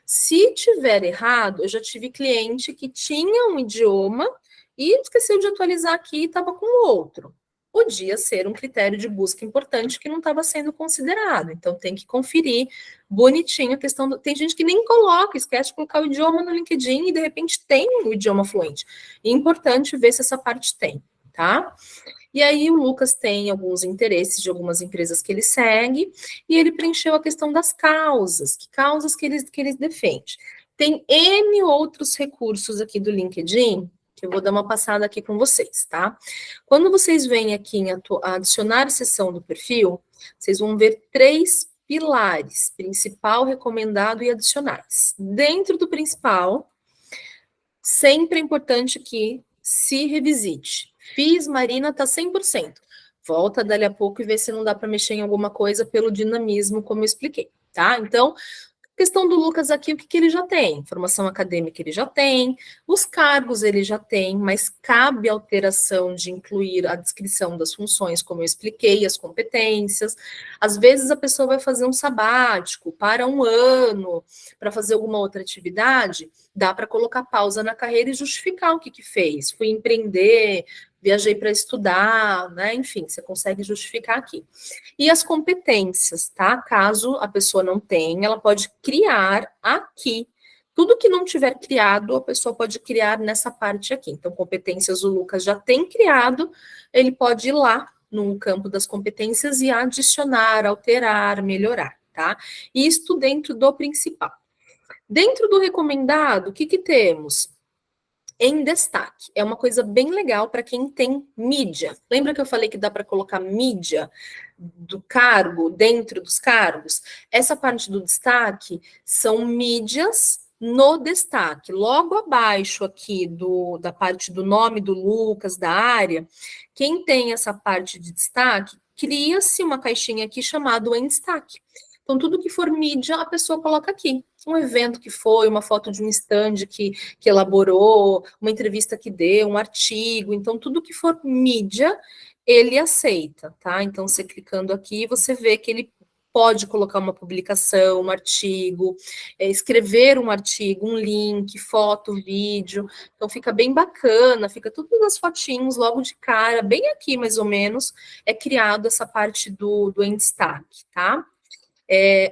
Se tiver errado, eu já tive cliente que tinha um idioma e esqueceu de atualizar aqui e estava com outro. Podia ser um critério de busca importante que não estava sendo considerado. Então, tem que conferir bonitinho a questão do... Tem gente que nem coloca, esquece de colocar o idioma no LinkedIn e, de repente, tem o idioma fluente. É importante ver se essa parte tem, tá? E aí o Lucas tem alguns interesses de algumas empresas que ele segue, e ele preencheu a questão das causas, que causas que ele defende. Tem N outros recursos aqui do LinkedIn, que eu vou dar uma passada aqui com vocês, tá? Quando vocês vêm aqui em adicionar seção do perfil, vocês vão ver 3 pilares, principal, recomendado e adicionais. Dentro do principal, sempre é importante que se revisite. Fiz, Marina, tá 100%. Volta dali a pouco e vê se não dá para mexer em alguma coisa pelo dinamismo, como eu expliquei, tá? Então, questão do Lucas aqui, o que ele já tem? Formação acadêmica ele já tem, os cargos ele já tem, mas cabe alteração de incluir a descrição das funções, como eu expliquei, as competências. Às vezes a pessoa vai fazer um sabático para um ano, para fazer alguma outra atividade, dá para colocar pausa na carreira e justificar o que fez. Fui empreender, viajei para estudar, né? Enfim, você consegue justificar aqui. E as competências, tá? Caso a pessoa não tenha, ela pode criar aqui. Tudo que não tiver criado, a pessoa pode criar nessa parte aqui. Então, competências o Lucas já tem criado, ele pode ir lá no campo das competências e adicionar, alterar, melhorar, tá? Isto dentro do principal. Dentro do recomendado, o que temos? Em destaque. É uma coisa bem legal para quem tem mídia. Lembra que eu falei que dá para colocar mídia do cargo dentro dos cargos? Essa parte do destaque são mídias no destaque. Logo abaixo aqui da parte do nome do Lucas, da área, quem tem essa parte de destaque, cria-se uma caixinha aqui chamada em destaque. Então, tudo que for mídia, a pessoa coloca aqui. Um evento que foi, uma foto de um stand que elaborou, uma entrevista que deu, um artigo. Então, tudo que for mídia, ele aceita, tá? Então, você clicando aqui, você vê que ele pode colocar uma publicação, um artigo, escrever um artigo, um link, foto, vídeo. Então, fica bem bacana, fica tudo nas fotinhos logo de cara, bem aqui, mais ou menos, é criado essa parte do em destaque, tá?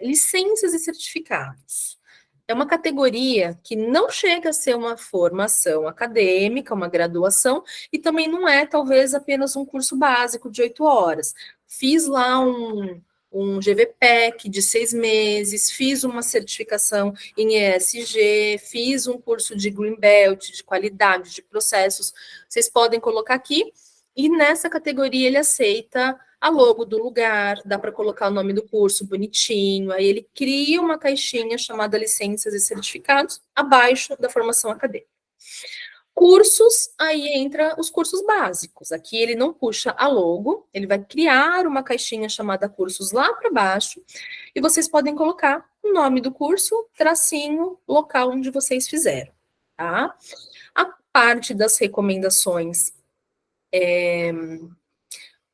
Licenças e certificados. É uma categoria que não chega a ser uma formação acadêmica, uma graduação, e também não é, talvez, apenas um curso básico de 8 horas. Fiz lá um GVPEC de 6 meses, fiz uma certificação em ESG, fiz um curso de Green Belt, de qualidade, de processos. Vocês podem colocar aqui, e nessa categoria ele aceita a logo do lugar, dá para colocar o nome do curso bonitinho, aí ele cria uma caixinha chamada licenças e certificados abaixo da formação acadêmica. Cursos, aí entra os cursos básicos. Aqui ele não puxa a logo, ele vai criar uma caixinha chamada cursos lá para baixo, e vocês podem colocar o nome do curso, tracinho, local onde vocês fizeram, tá? A parte das recomendações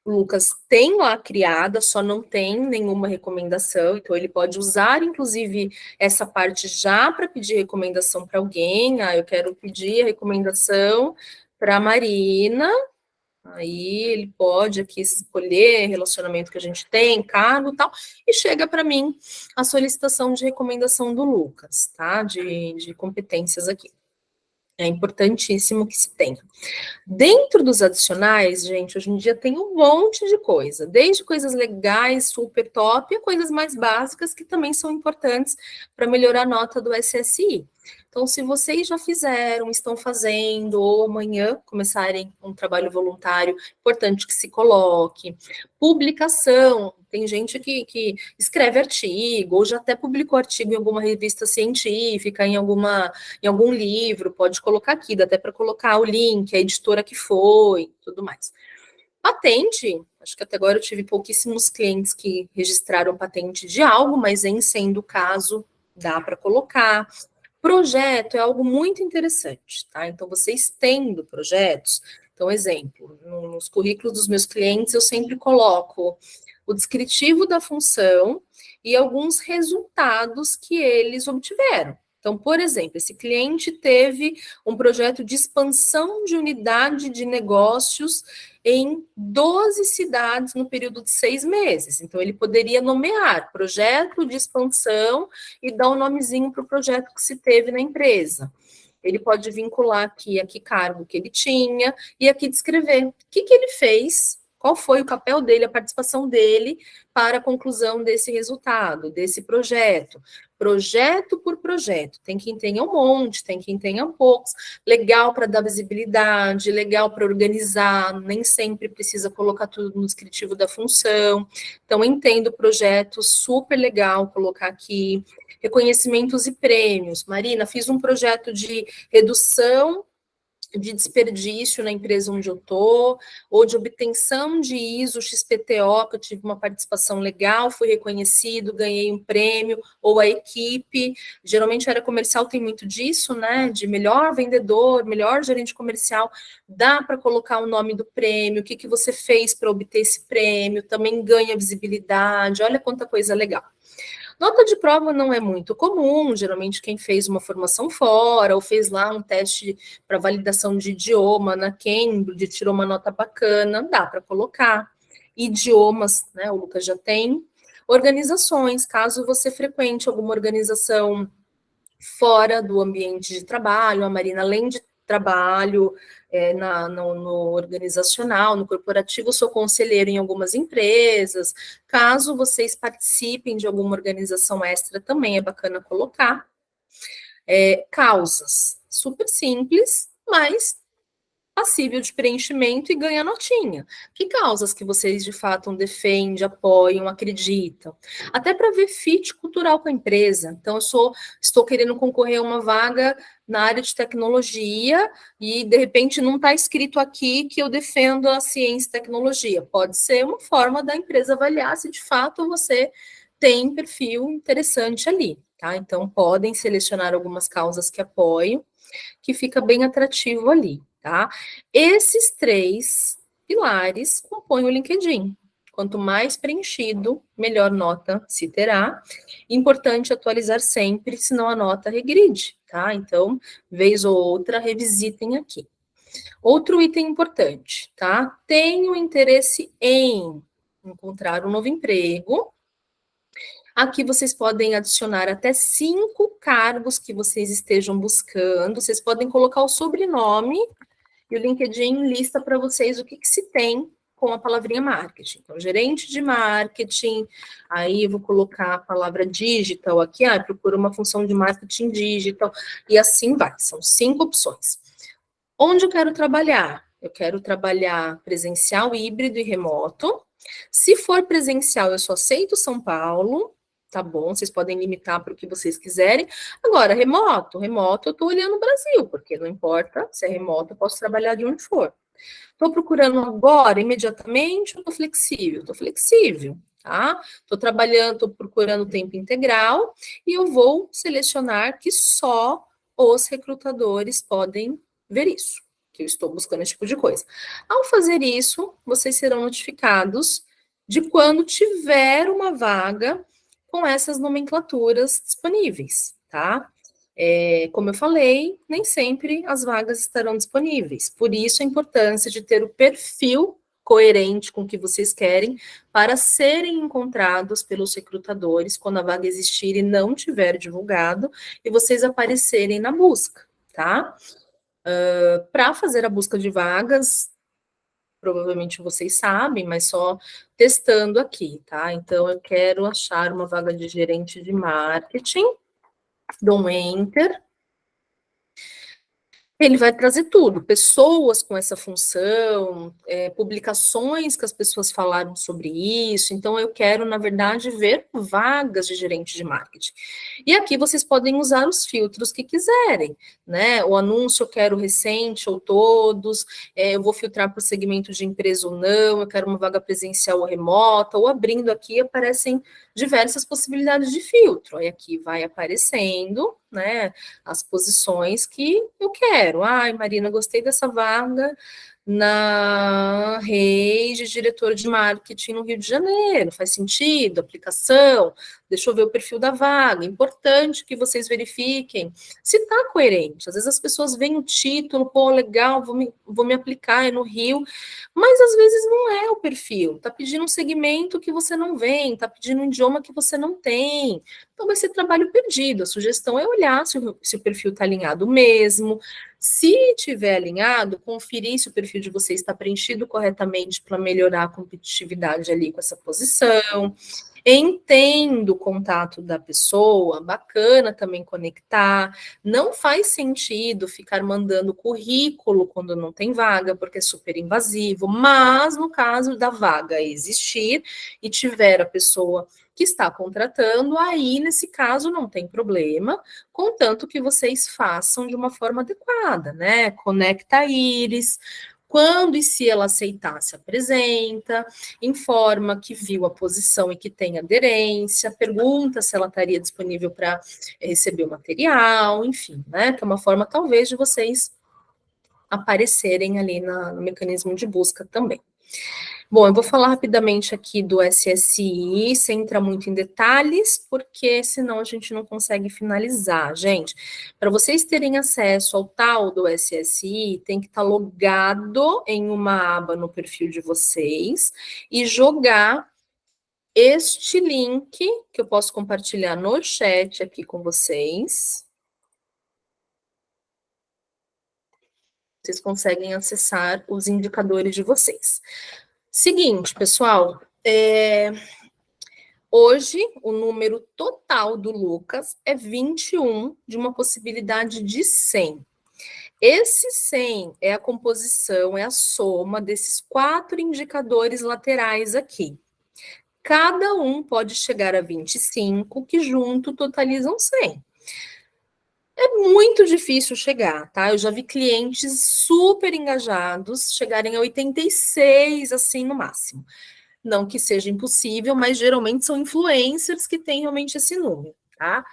o Lucas tem lá criada, só não tem nenhuma recomendação, então ele pode usar, inclusive, essa parte já para pedir recomendação para alguém. Eu quero pedir a recomendação para a Marina, aí ele pode aqui escolher relacionamento que a gente tem, cargo e tal, e chega para mim a solicitação de recomendação do Lucas, tá? De competências aqui. É importantíssimo que se tenha. Dentro dos adicionais, gente, hoje em dia tem um monte de coisa, desde coisas legais, super top, a coisas mais básicas que também são importantes para melhorar a nota do SSI. Então, se vocês já fizeram, estão fazendo, ou amanhã começarem um trabalho voluntário, importante que se coloque. Publicação, tem gente que escreve artigo, ou já até publicou artigo em alguma revista científica, em algum livro, pode colocar aqui, dá até para colocar o link, a editora que foi, tudo mais. Patente, acho que até agora eu tive pouquíssimos clientes que registraram patente de algo, mas em sendo o caso, dá para colocar. Projeto é algo muito interessante, tá? Então, vocês tendo projetos, então, exemplo, nos currículos dos meus clientes, eu sempre coloco o descritivo da função e alguns resultados que eles obtiveram. Então, por exemplo, esse cliente teve um projeto de expansão de unidade de negócios em 12 cidades no período de 6 meses. Então, ele poderia nomear projeto de expansão e dar um nomezinho para o projeto que se teve na empresa. Ele pode vincular aqui a que cargo que ele tinha e aqui descrever o que ele fez, qual foi o papel dele, a participação dele para a conclusão desse resultado, desse projeto. Projeto por projeto. Tem quem tenha um monte, tem quem tenha poucos. Legal para dar visibilidade, legal para organizar, nem sempre precisa colocar tudo no descritivo da função. Então, entendo o projeto, super legal colocar aqui. Reconhecimentos e prêmios. Marina, fiz um projeto de redução de desperdício na empresa onde eu estou, ou de obtenção de ISO XPTO, que eu tive uma participação legal, fui reconhecido, ganhei um prêmio, ou a equipe, geralmente a área comercial tem muito disso, né, de melhor vendedor, melhor gerente comercial, dá para colocar o nome do prêmio, o que você fez para obter esse prêmio, também ganha visibilidade, olha quanta coisa legal. Nota de prova não é muito comum, geralmente quem fez uma formação fora ou fez lá um teste para validação de idioma na Cambridge, tirou uma nota bacana, dá para colocar. Idiomas, né, o Lucas já tem. Organizações, caso você frequente alguma organização fora do ambiente de trabalho, a Marina, além de trabalho no organizacional, no corporativo, sou conselheiro em algumas empresas. Caso vocês participem de alguma organização extra, também é bacana colocar. Causas, super simples, mas passível de preenchimento e ganha notinha. Que causas que vocês, de fato, defendem, apoiam, acreditam? Até para ver fit cultural com a empresa. Então, estou querendo concorrer a uma vaga na área de tecnologia e, de repente, não está escrito aqui que eu defendo a ciência e tecnologia. Pode ser uma forma da empresa avaliar se, de fato, você tem perfil interessante ali, tá? Então, podem selecionar algumas causas que apoiam, que fica bem atrativo ali. Tá? Esses 3 pilares compõem o LinkedIn. Quanto mais preenchido, melhor nota se terá. Importante atualizar sempre, senão a nota regride, tá? Então, vez ou outra, revisitem aqui. Outro item importante, tá? Tenho interesse em encontrar um novo emprego. Aqui vocês podem adicionar até 5 cargos que vocês estejam buscando. Vocês podem colocar o sobrenome e o LinkedIn lista para vocês o que se tem com a palavrinha marketing. Então, gerente de marketing, aí eu vou colocar a palavra digital aqui, procura uma função de marketing digital, e assim vai. São 5 opções. Onde eu quero trabalhar? Eu quero trabalhar presencial, híbrido e remoto. Se for presencial, eu só aceito São Paulo, tá bom? Vocês podem limitar para o que vocês quiserem. Agora, remoto eu estou olhando o Brasil, porque não importa se é remoto, eu posso trabalhar de onde for. Estou procurando agora, imediatamente, ou estou flexível? Estou flexível, tá? Estou procurando tempo integral, e eu vou selecionar que só os recrutadores podem ver isso, que eu estou buscando esse tipo de coisa. Ao fazer isso, vocês serão notificados de quando tiver uma vaga com essas nomenclaturas disponíveis, tá? Como eu falei, nem sempre as vagas estarão disponíveis, por isso a importância de ter o perfil coerente com o que vocês querem para serem encontrados pelos recrutadores quando a vaga existir e não tiver divulgado e vocês aparecerem na busca, tá? Para fazer a busca de vagas, provavelmente vocês sabem, mas só testando aqui, tá? Então, eu quero achar uma vaga de gerente de marketing, dou um Enter. Ele vai trazer tudo, pessoas com essa função, publicações que as pessoas falaram sobre isso. Então, eu quero, na verdade, ver vagas de gerente de marketing. E aqui vocês podem usar os filtros que quiserem, né? O anúncio eu quero recente ou todos, eu vou filtrar por segmento de empresa ou não, eu quero uma vaga presencial ou remota, ou abrindo aqui aparecem diversas possibilidades de filtro. Aí aqui vai aparecendo, né, as posições que eu quero. quero. Ai, Marina, gostei dessa vaga na rede diretora de marketing no Rio de Janeiro, faz sentido, aplicação, deixa eu ver o perfil da vaga, importante que vocês verifiquem se está coerente. Às vezes as pessoas veem o título, pô, legal, vou me aplicar, é no Rio, mas às vezes não é o perfil, está pedindo um segmento que você não vem, está pedindo um idioma que você não tem, então vai ser trabalho perdido. A sugestão é olhar se o perfil está alinhado mesmo. Se tiver alinhado, conferir se o perfil de vocês está preenchido corretamente para melhorar a competitividade ali com essa posição. Entendo o contato da pessoa, bacana também conectar. Não faz sentido ficar mandando currículo quando não tem vaga, porque é super invasivo. Mas no caso da vaga existir e tiver a pessoa que está contratando, aí nesse caso não tem problema, contanto que vocês façam de uma forma adequada, né? Conecta a íris, quando e se ela aceitar, se apresenta, informa que viu a posição e que tem aderência, pergunta se ela estaria disponível para receber o material, enfim, né? Que é uma forma talvez de vocês aparecerem ali no mecanismo de busca também. Bom, eu vou falar rapidamente aqui do SSI, sem entrar muito em detalhes, porque senão a gente não consegue finalizar. Gente, para vocês terem acesso ao tal do SSI, tem que estar logado em uma aba no perfil de vocês e jogar este link, que eu posso compartilhar no chat aqui com vocês. Vocês conseguem acessar os indicadores de vocês. Seguinte, pessoal, hoje o número total do Lucas é 21, de uma possibilidade de 100. Esse 100 é a composição, é a soma desses 4 indicadores laterais aqui. Cada um pode chegar a 25, que junto totalizam 100. É muito difícil chegar, tá? Eu já vi clientes super engajados chegarem a 86, assim, no máximo. Não que seja impossível, mas geralmente são influencers que têm realmente esse número, tá?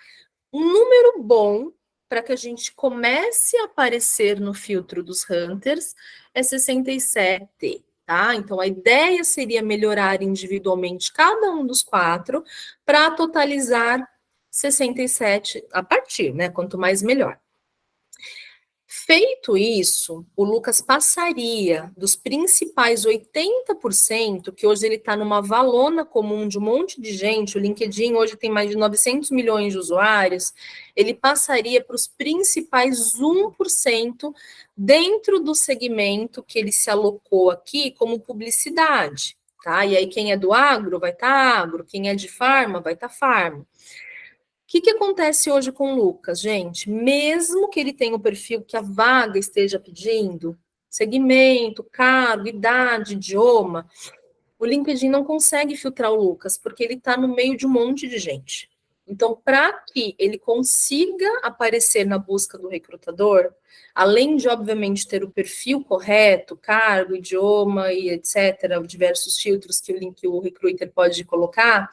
Um número bom para que a gente comece a aparecer no filtro dos hunters é 67, tá? Então a ideia seria melhorar individualmente cada um dos 4 para totalizar 67 a partir, né? Quanto mais melhor. Feito isso, o Lucas passaria dos principais 80%, que hoje ele está numa valona comum de um monte de gente, o LinkedIn hoje tem mais de 900 milhões de usuários, ele passaria para os principais 1% dentro do segmento que ele se alocou aqui como publicidade, tá? E aí quem é do agro vai estar agro, quem é de farma vai estar farma. O que acontece hoje com o Lucas, gente? Mesmo que ele tenha o perfil que a vaga esteja pedindo, segmento, cargo, idade, idioma, o LinkedIn não consegue filtrar o Lucas, porque ele está no meio de um monte de gente. Então, para que ele consiga aparecer na busca do recrutador, além de, obviamente, ter o perfil correto, cargo, idioma e etc., diversos filtros que o recruiter pode colocar,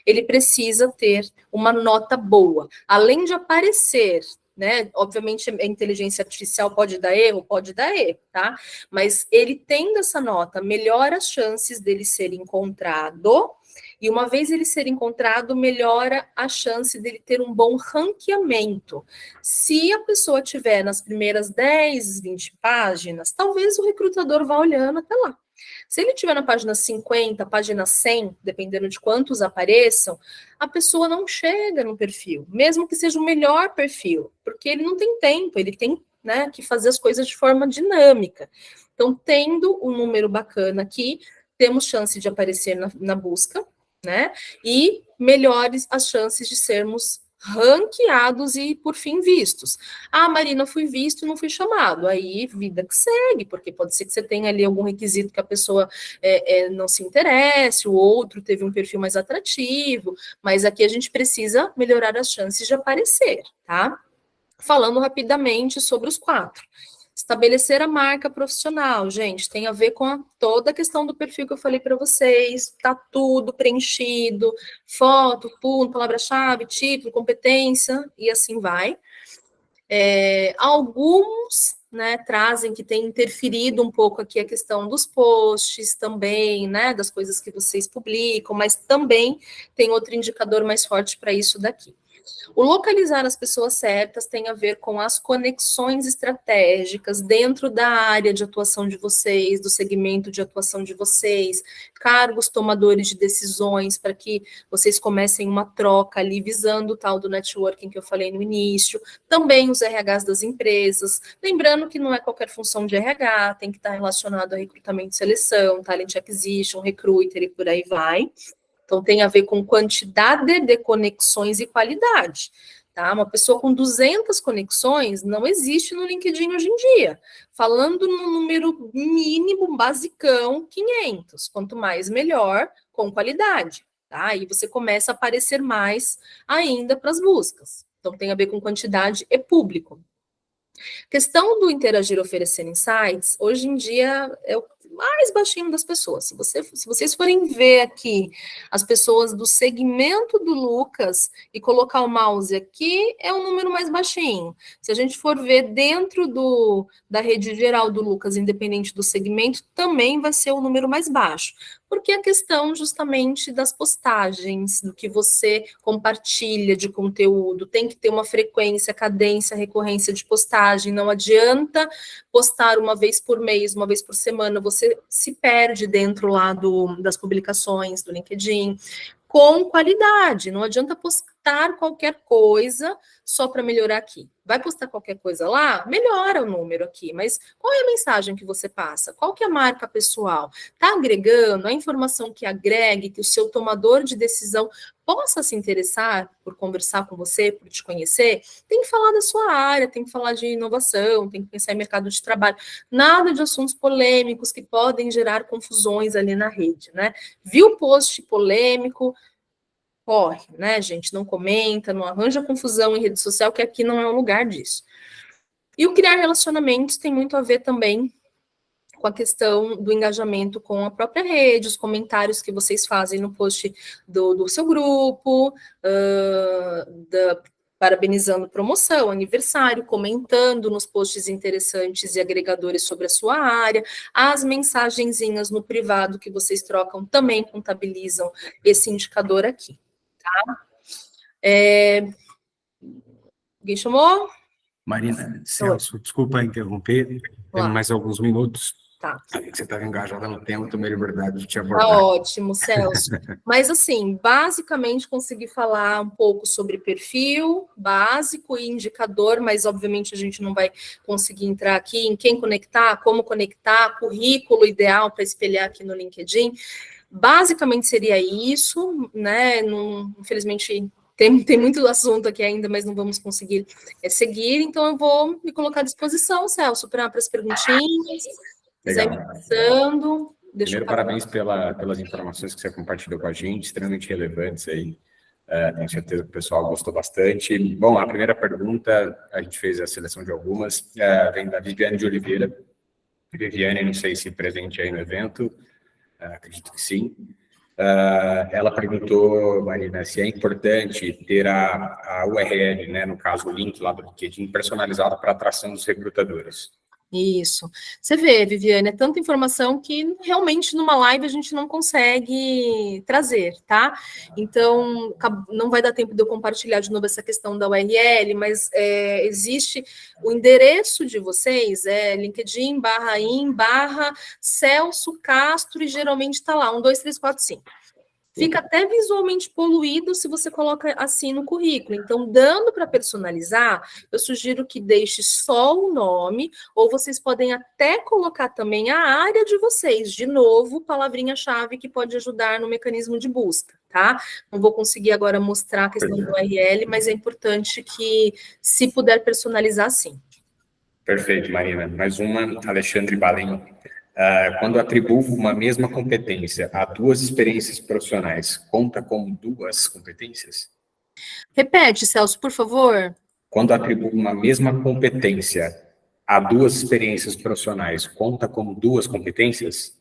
ele precisa ter uma nota boa. Além de aparecer, né? Obviamente, a inteligência artificial pode dar erro, tá? Mas ele tendo essa nota, melhora as chances dele ser encontrado. E uma vez ele ser encontrado, melhora a chance dele ter um bom ranqueamento. Se a pessoa tiver nas primeiras 10, 20 páginas, talvez o recrutador vá olhando até lá. Se ele estiver na página 50, página 100, dependendo de quantos apareçam, a pessoa não chega no perfil, mesmo que seja o melhor perfil, porque ele não tem tempo, ele tem, né, que fazer as coisas de forma dinâmica. Então, tendo um número bacana aqui, temos chance de aparecer na busca, né, e melhores as chances de sermos ranqueados e, por fim, vistos. Ah, Marina, fui visto e não fui chamado. Aí, vida que segue, porque pode ser que você tenha ali algum requisito que a pessoa não se interesse, o outro teve um perfil mais atrativo, mas aqui a gente precisa melhorar as chances de aparecer, tá? Falando rapidamente sobre os 4. Estabelecer a marca profissional, gente, tem a ver com toda a questão do perfil que eu falei para vocês, tá tudo preenchido, foto, punto, palavra-chave, título, competência, e assim vai. Alguns né, trazem que tem interferido um pouco aqui a questão dos posts também, né, das coisas que vocês publicam, mas também tem outro indicador mais forte para isso daqui. O localizar as pessoas certas tem a ver com as conexões estratégicas dentro da área de atuação de vocês, do segmento de atuação de vocês, cargos tomadores de decisões, para que vocês comecem uma troca ali, visando o tal do networking que eu falei no início, também os RHs das empresas, lembrando que não é qualquer função de RH, tem que estar relacionado a recrutamento e seleção, talent acquisition, recruiter e por aí vai. Então, tem a ver com quantidade de conexões e qualidade. Tá? Uma pessoa com 200 conexões não existe no LinkedIn hoje em dia. Falando no número mínimo, basicão, 500. Quanto mais, melhor, com qualidade. Tá? Aí você começa a aparecer mais ainda para as buscas. Então, tem a ver com quantidade e público. Questão do interagir oferecendo insights, hoje em dia é o mais baixinho das pessoas. Se vocês forem ver aqui as pessoas do segmento do Lucas e colocar o mouse aqui, é um número mais baixinho. Se a gente for ver dentro da rede geral do Lucas, independente do segmento, também vai ser o número mais baixo. Porque a questão justamente das postagens, do que você compartilha de conteúdo, tem que ter uma frequência, cadência, recorrência de postagem, não adianta postar uma vez por mês, uma vez por semana, você se perde dentro lá das publicações do LinkedIn, com qualidade, não adianta postar qualquer coisa só para melhorar aqui. Vai postar qualquer coisa lá, melhora o número aqui, mas qual é a mensagem que você passa? Qual que é a marca pessoal? Está agregando a informação que agregue, que o seu tomador de decisão possa se interessar por conversar com você, por te conhecer? Tem que falar da sua área, tem que falar de inovação, tem que pensar em mercado de trabalho. Nada de assuntos polêmicos que podem gerar confusões ali na rede, né? Viu post polêmico, corre, né, gente? Não comenta, não arranja confusão em rede social, que aqui não é o lugar disso. E o criar relacionamentos tem muito a ver também com a questão do engajamento com a própria rede, os comentários que vocês fazem no post do seu grupo, parabenizando promoção, aniversário, comentando nos posts interessantes e agregadores sobre a sua área, as mensagenzinhas no privado que vocês trocam também contabilizam esse indicador aqui, tá? Alguém chamou? Marina, Celso, desculpa interromper, temos mais alguns minutos. Tá. Sabia que você estava engajada no tema, tomei liberdade de te Tá abordar. ótimo, Celso. Mas, assim, basicamente consegui falar um pouco sobre perfil básico e indicador, mas, obviamente, a gente não vai conseguir entrar aqui em quem conectar, como conectar, currículo ideal para espelhar aqui no LinkedIn. Basicamente seria isso, né? Infelizmente, tem muito assunto aqui ainda, mas não vamos conseguir seguir, então eu vou me colocar à disposição, Celso, para as perguntinhas. Quiser me passando. Primeiro, parabéns pelas informações que você compartilhou com a gente, extremamente relevantes aí. Tenho certeza que o pessoal gostou bastante. Bom, a primeira pergunta, a gente fez a seleção de algumas, vem da Viviane de Oliveira. Viviane, não sei se presente aí no evento, acredito que sim. Ela perguntou, Marina, se é importante ter a URL, né, no caso o link lá do LinkedIn, personalizado para atração dos recrutadores. Isso. Você vê, Viviane, é tanta informação que realmente numa live a gente não consegue trazer, tá? Então, não vai dar tempo de eu compartilhar de novo essa questão da URL, mas existe o endereço de vocês, linkedin/in/Celso Castro, e geralmente está lá, 1, 2, 3, 4, 5. Fica até visualmente poluído se você coloca assim no currículo. Então, dando para personalizar, eu sugiro que deixe só o nome, ou vocês podem até colocar também a área de vocês. De novo, palavrinha-chave que pode ajudar no mecanismo de busca, tá? Não vou conseguir agora mostrar a questão do URL, mas é importante que, se puder personalizar, sim. Perfeito, Marina. Mais uma, Alexandre Balem. Quando atribuo uma mesma competência a 2 experiências profissionais, conta como 2 competências? Repete, Celso, por favor. Quando atribuo uma mesma competência a 2 experiências profissionais, conta como 2 competências?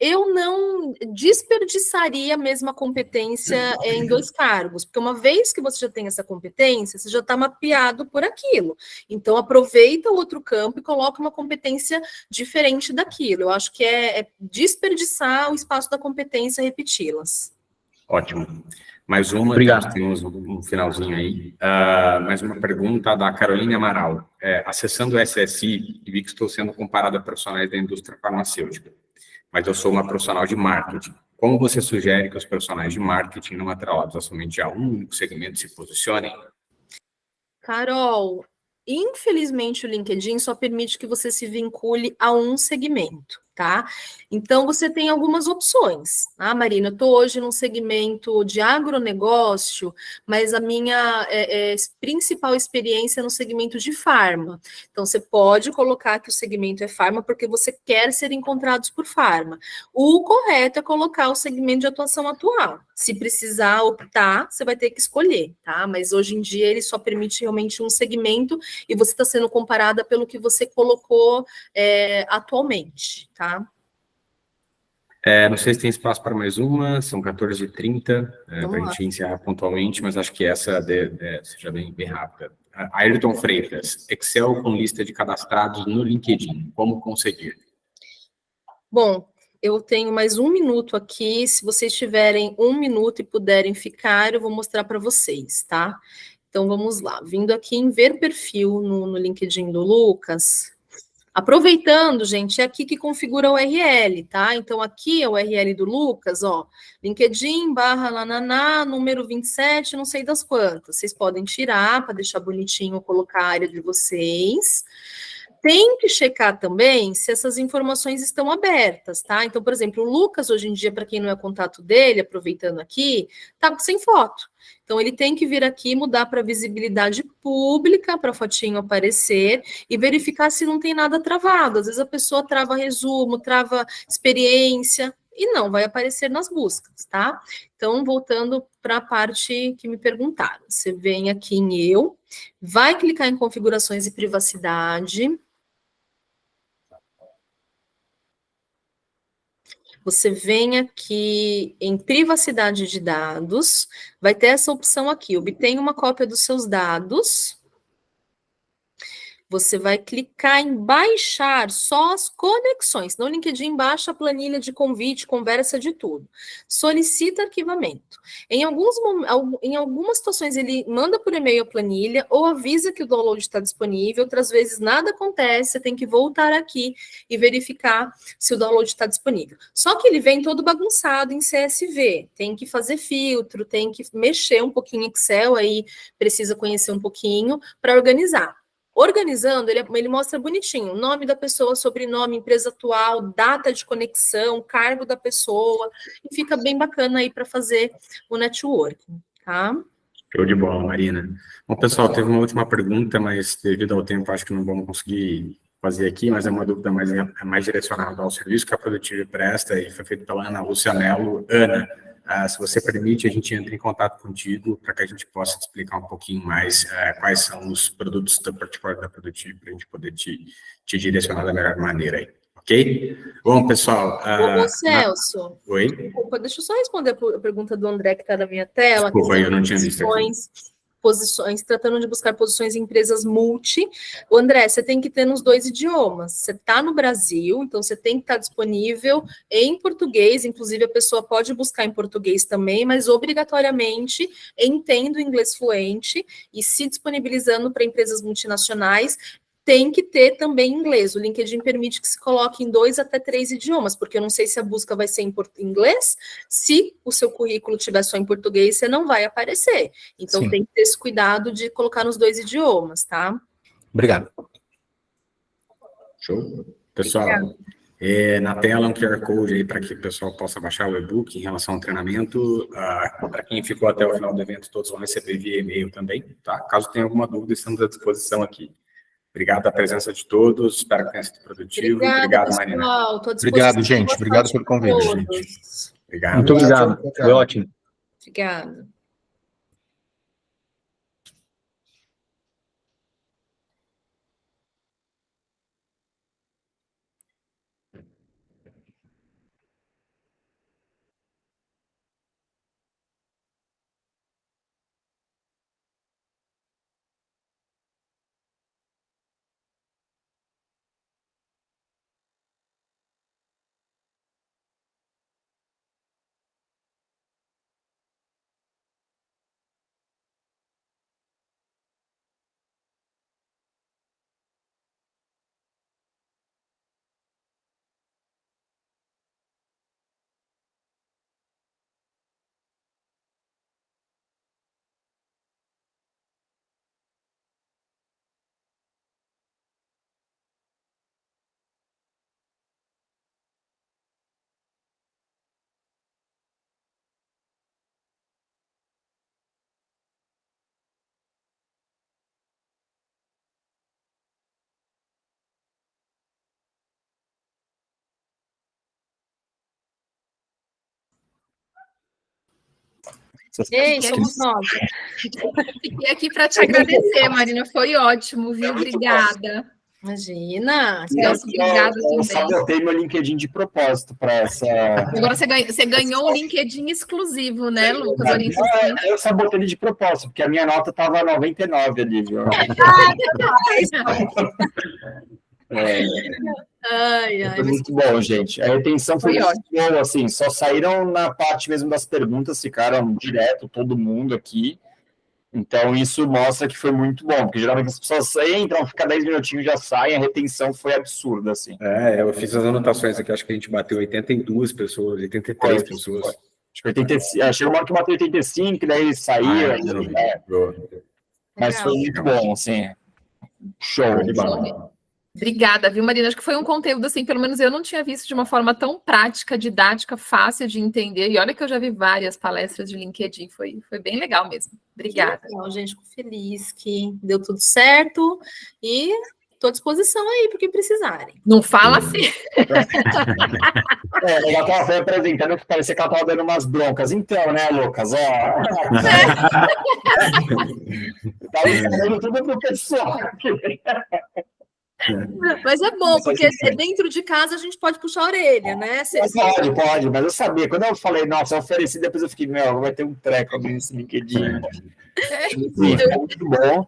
eu não desperdiçaria a mesma competência em 2 cargos, porque uma vez que você já tem essa competência, você já está mapeado por aquilo. Então, aproveita o outro campo e coloca uma competência diferente daquilo. Eu acho que é desperdiçar o espaço da competência e repeti-las. Ótimo. Mais uma, Obrigado. temos um finalzinho aí. Mais uma pergunta da Caroline Amaral. Acessando o SSI, vi que estou sendo comparada a profissionais da indústria farmacêutica, mas eu sou uma profissional de marketing. Como você sugere que os profissionais de marketing não atrelados somente a um único segmento se posicionem? Carol, infelizmente o LinkedIn só permite que você se vincule a um segmento, tá? Então você tem algumas opções. Ah, Marina, eu estou hoje num segmento de agronegócio, mas a minha principal experiência é no segmento de farma. Então você pode colocar que o segmento é farma porque você quer ser encontrados por farma. O correto é colocar o segmento de atuação atual. Se precisar optar, você vai ter que escolher, tá? Mas hoje em dia ele só permite realmente um segmento e você está sendo comparada pelo que você colocou atualmente, tá? Não sei se tem espaço para mais uma, são 14h30, para a gente encerrar pontualmente, mas acho que essa seja bem rápida. Ayrton Freitas, Excel com lista de cadastrados no LinkedIn, como conseguir? Bom, eu tenho mais 1 minuto aqui, se vocês tiverem 1 minuto e puderem ficar, eu vou mostrar para vocês, tá? Então, vamos lá. Vindo aqui em ver perfil no LinkedIn do Lucas. Aproveitando, gente, é aqui que configura o URL, tá? Então, aqui é o URL do Lucas, ó. LinkedIn, /lananá, número 27, não sei das quantas. Vocês podem tirar para deixar bonitinho, colocar a área de vocês. Tem que checar também se essas informações estão abertas, tá? Então, por exemplo, o Lucas, hoje em dia, para quem não é contato dele, aproveitando aqui, tá sem foto. Então, ele tem que vir aqui, mudar para visibilidade pública, para a fotinho aparecer, e verificar se não tem nada travado. Às vezes a pessoa trava resumo, trava experiência, e não vai aparecer nas buscas, tá? Então, voltando para a parte que me perguntaram. Você vem aqui em Eu, vai clicar em configurações e privacidade. Você vem aqui em privacidade de dados, vai ter essa opção aqui, obtenha uma cópia dos seus dados. Você vai clicar em baixar só as conexões. No LinkedIn, baixa a planilha de convite, conversa de tudo. Solicita arquivamento. Em algumas situações, ele manda por e-mail a planilha ou avisa que o download está disponível. Outras vezes, nada acontece, você tem que voltar aqui e verificar se o download está disponível. Só que ele vem todo bagunçado em CSV. Tem que fazer filtro, tem que mexer um pouquinho em Excel, aí precisa conhecer um pouquinho para organizar. Organizando, ele mostra bonitinho o nome da pessoa, sobrenome, empresa atual, data de conexão, cargo da pessoa, e fica bem bacana aí para fazer o networking, tá? Show de bola, Marina. Bom, pessoal, teve uma última pergunta, mas devido ao tempo, acho que não vamos conseguir fazer aqui, mas é uma dúvida mais direcionada ao serviço que a Produtive presta e foi feito pela Ana Lúcia Mello. Ana, se você permite, a gente entra em contato contigo para que a gente possa te explicar um pouquinho mais quais são os produtos do portfólio da Produtive para a gente poder te direcionar da melhor maneira aí, ok? Bom, pessoal... Ô, Celso, Oi? Desculpa, deixa eu só responder a pergunta do André que está na minha tela. Desculpa, eu não tinha visto aqui. Tratando de buscar posições em empresas multi. O André, você tem que ter nos 2 idiomas. Você está no Brasil, então você tem que estar disponível em português, inclusive a pessoa pode buscar em português também, mas obrigatoriamente entenda o inglês fluente e se disponibilizando para empresas multinacionais, tem que ter também inglês. O LinkedIn permite que se coloque em 2 até 3 idiomas, porque eu não sei se a busca vai ser em inglês. Se o seu currículo tiver só em português, você não vai aparecer. Então, Sim. tem que ter esse cuidado de colocar nos 2 idiomas, tá? Obrigado. Show. Pessoal, na tela um QR Code aí para que o pessoal possa baixar o e-book em relação ao treinamento. Para quem ficou até o final do evento, todos vão receber via e-mail também, tá? Caso tenha alguma dúvida, estamos à disposição aqui. Obrigado pela presença de todos, espero que tenha sido produtivo. Obrigado, Marina. Pessoal, tô à disposição. Obrigado, gente. Obrigado pelo convite, gente. Obrigado. Muito obrigado. Foi ótimo. Obrigada. Ei, somos nós. Fiquei aqui para te agradecer, Marina. Foi ótimo, viu? Obrigada. Imagina. Obrigada eu também. sabotei meu LinkedIn de propósito para essa. Agora você ganhou um LinkedIn exclusivo, né, Lucas? Eu sabotei ele de propósito, porque a minha nota estava 99 ali, viu? Foi muito bom, gente. A retenção foi muito boa, assim, só saíram na parte mesmo das perguntas, ficaram direto todo mundo aqui. Então, isso mostra que foi muito bom, porque geralmente as pessoas entram, ficam 10 minutinhos, já saem, a retenção foi absurda, assim. Eu fiz as anotações aqui, acho que a gente bateu 82 pessoas, 83 pessoas. Acho que 85, chegou uma hora que bateu 85, daí saía. Mas foi muito bom, assim. Show de bola. Obrigada, viu, Marina? Acho que foi um conteúdo, assim, pelo menos eu não tinha visto de uma forma tão prática, didática, fácil de entender. E olha que eu já vi várias palestras de LinkedIn, foi bem legal mesmo. Obrigada. Legal, gente, fico feliz que deu tudo certo e estou à disposição aí para o que precisarem. Não fala assim. Ela estava apresentando que parecia que ela estava dando umas broncas. Então, né, Lucas? Estava ensinando tudo pro pessoal. Mas é bom, porque dentro de casa a gente pode puxar a orelha, né? Pode, mas eu sabia. Quando eu falei, nossa, eu ofereci, depois eu fiquei, vai ter um treco ali nesse LinkedIn. Sim, foi muito bom.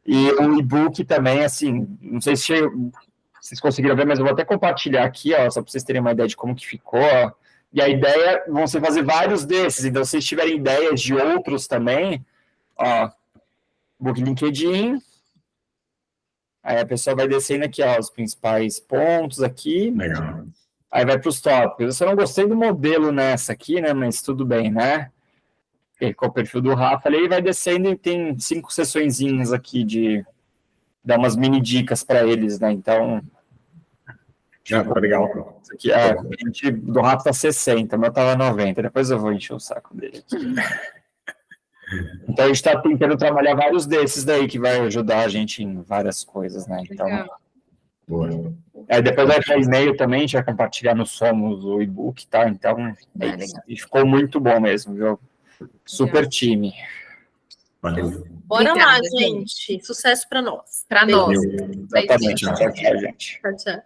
E o e-book também, assim, não sei se vocês conseguiram ver, mas eu vou até compartilhar aqui, ó, só para vocês terem uma ideia de como que ficou, ó. E a ideia vão ser fazer vários desses, então se vocês tiverem ideias de outros também, ó, book LinkedIn. Aí a pessoa vai descendo aqui, ó, os principais pontos aqui. Legal. Aí vai para os tópicos. Eu não gostei do modelo nessa aqui, né? Mas tudo bem, né? Com o perfil do Rafa ali, vai descendo e tem 5 sessõezinhas aqui de dar umas mini dicas para eles, né? Então. Tá legal. Isso aqui, do Rafa tá 60, mas eu tava 90. Depois eu vou encher o saco dele aqui. Então, a gente está tentando trabalhar vários desses daí, que vai ajudar a gente em várias coisas, né? Então, boa. Aí depois vai para e-mail também, a gente vai compartilhar no Somos o e-book, tá? Então, ficou muito bom mesmo, viu? Super time. Valeu. Bora lá, gente. Sucesso para nós. Para nós. Exatamente. Tchau, gente. Tchau, tchau.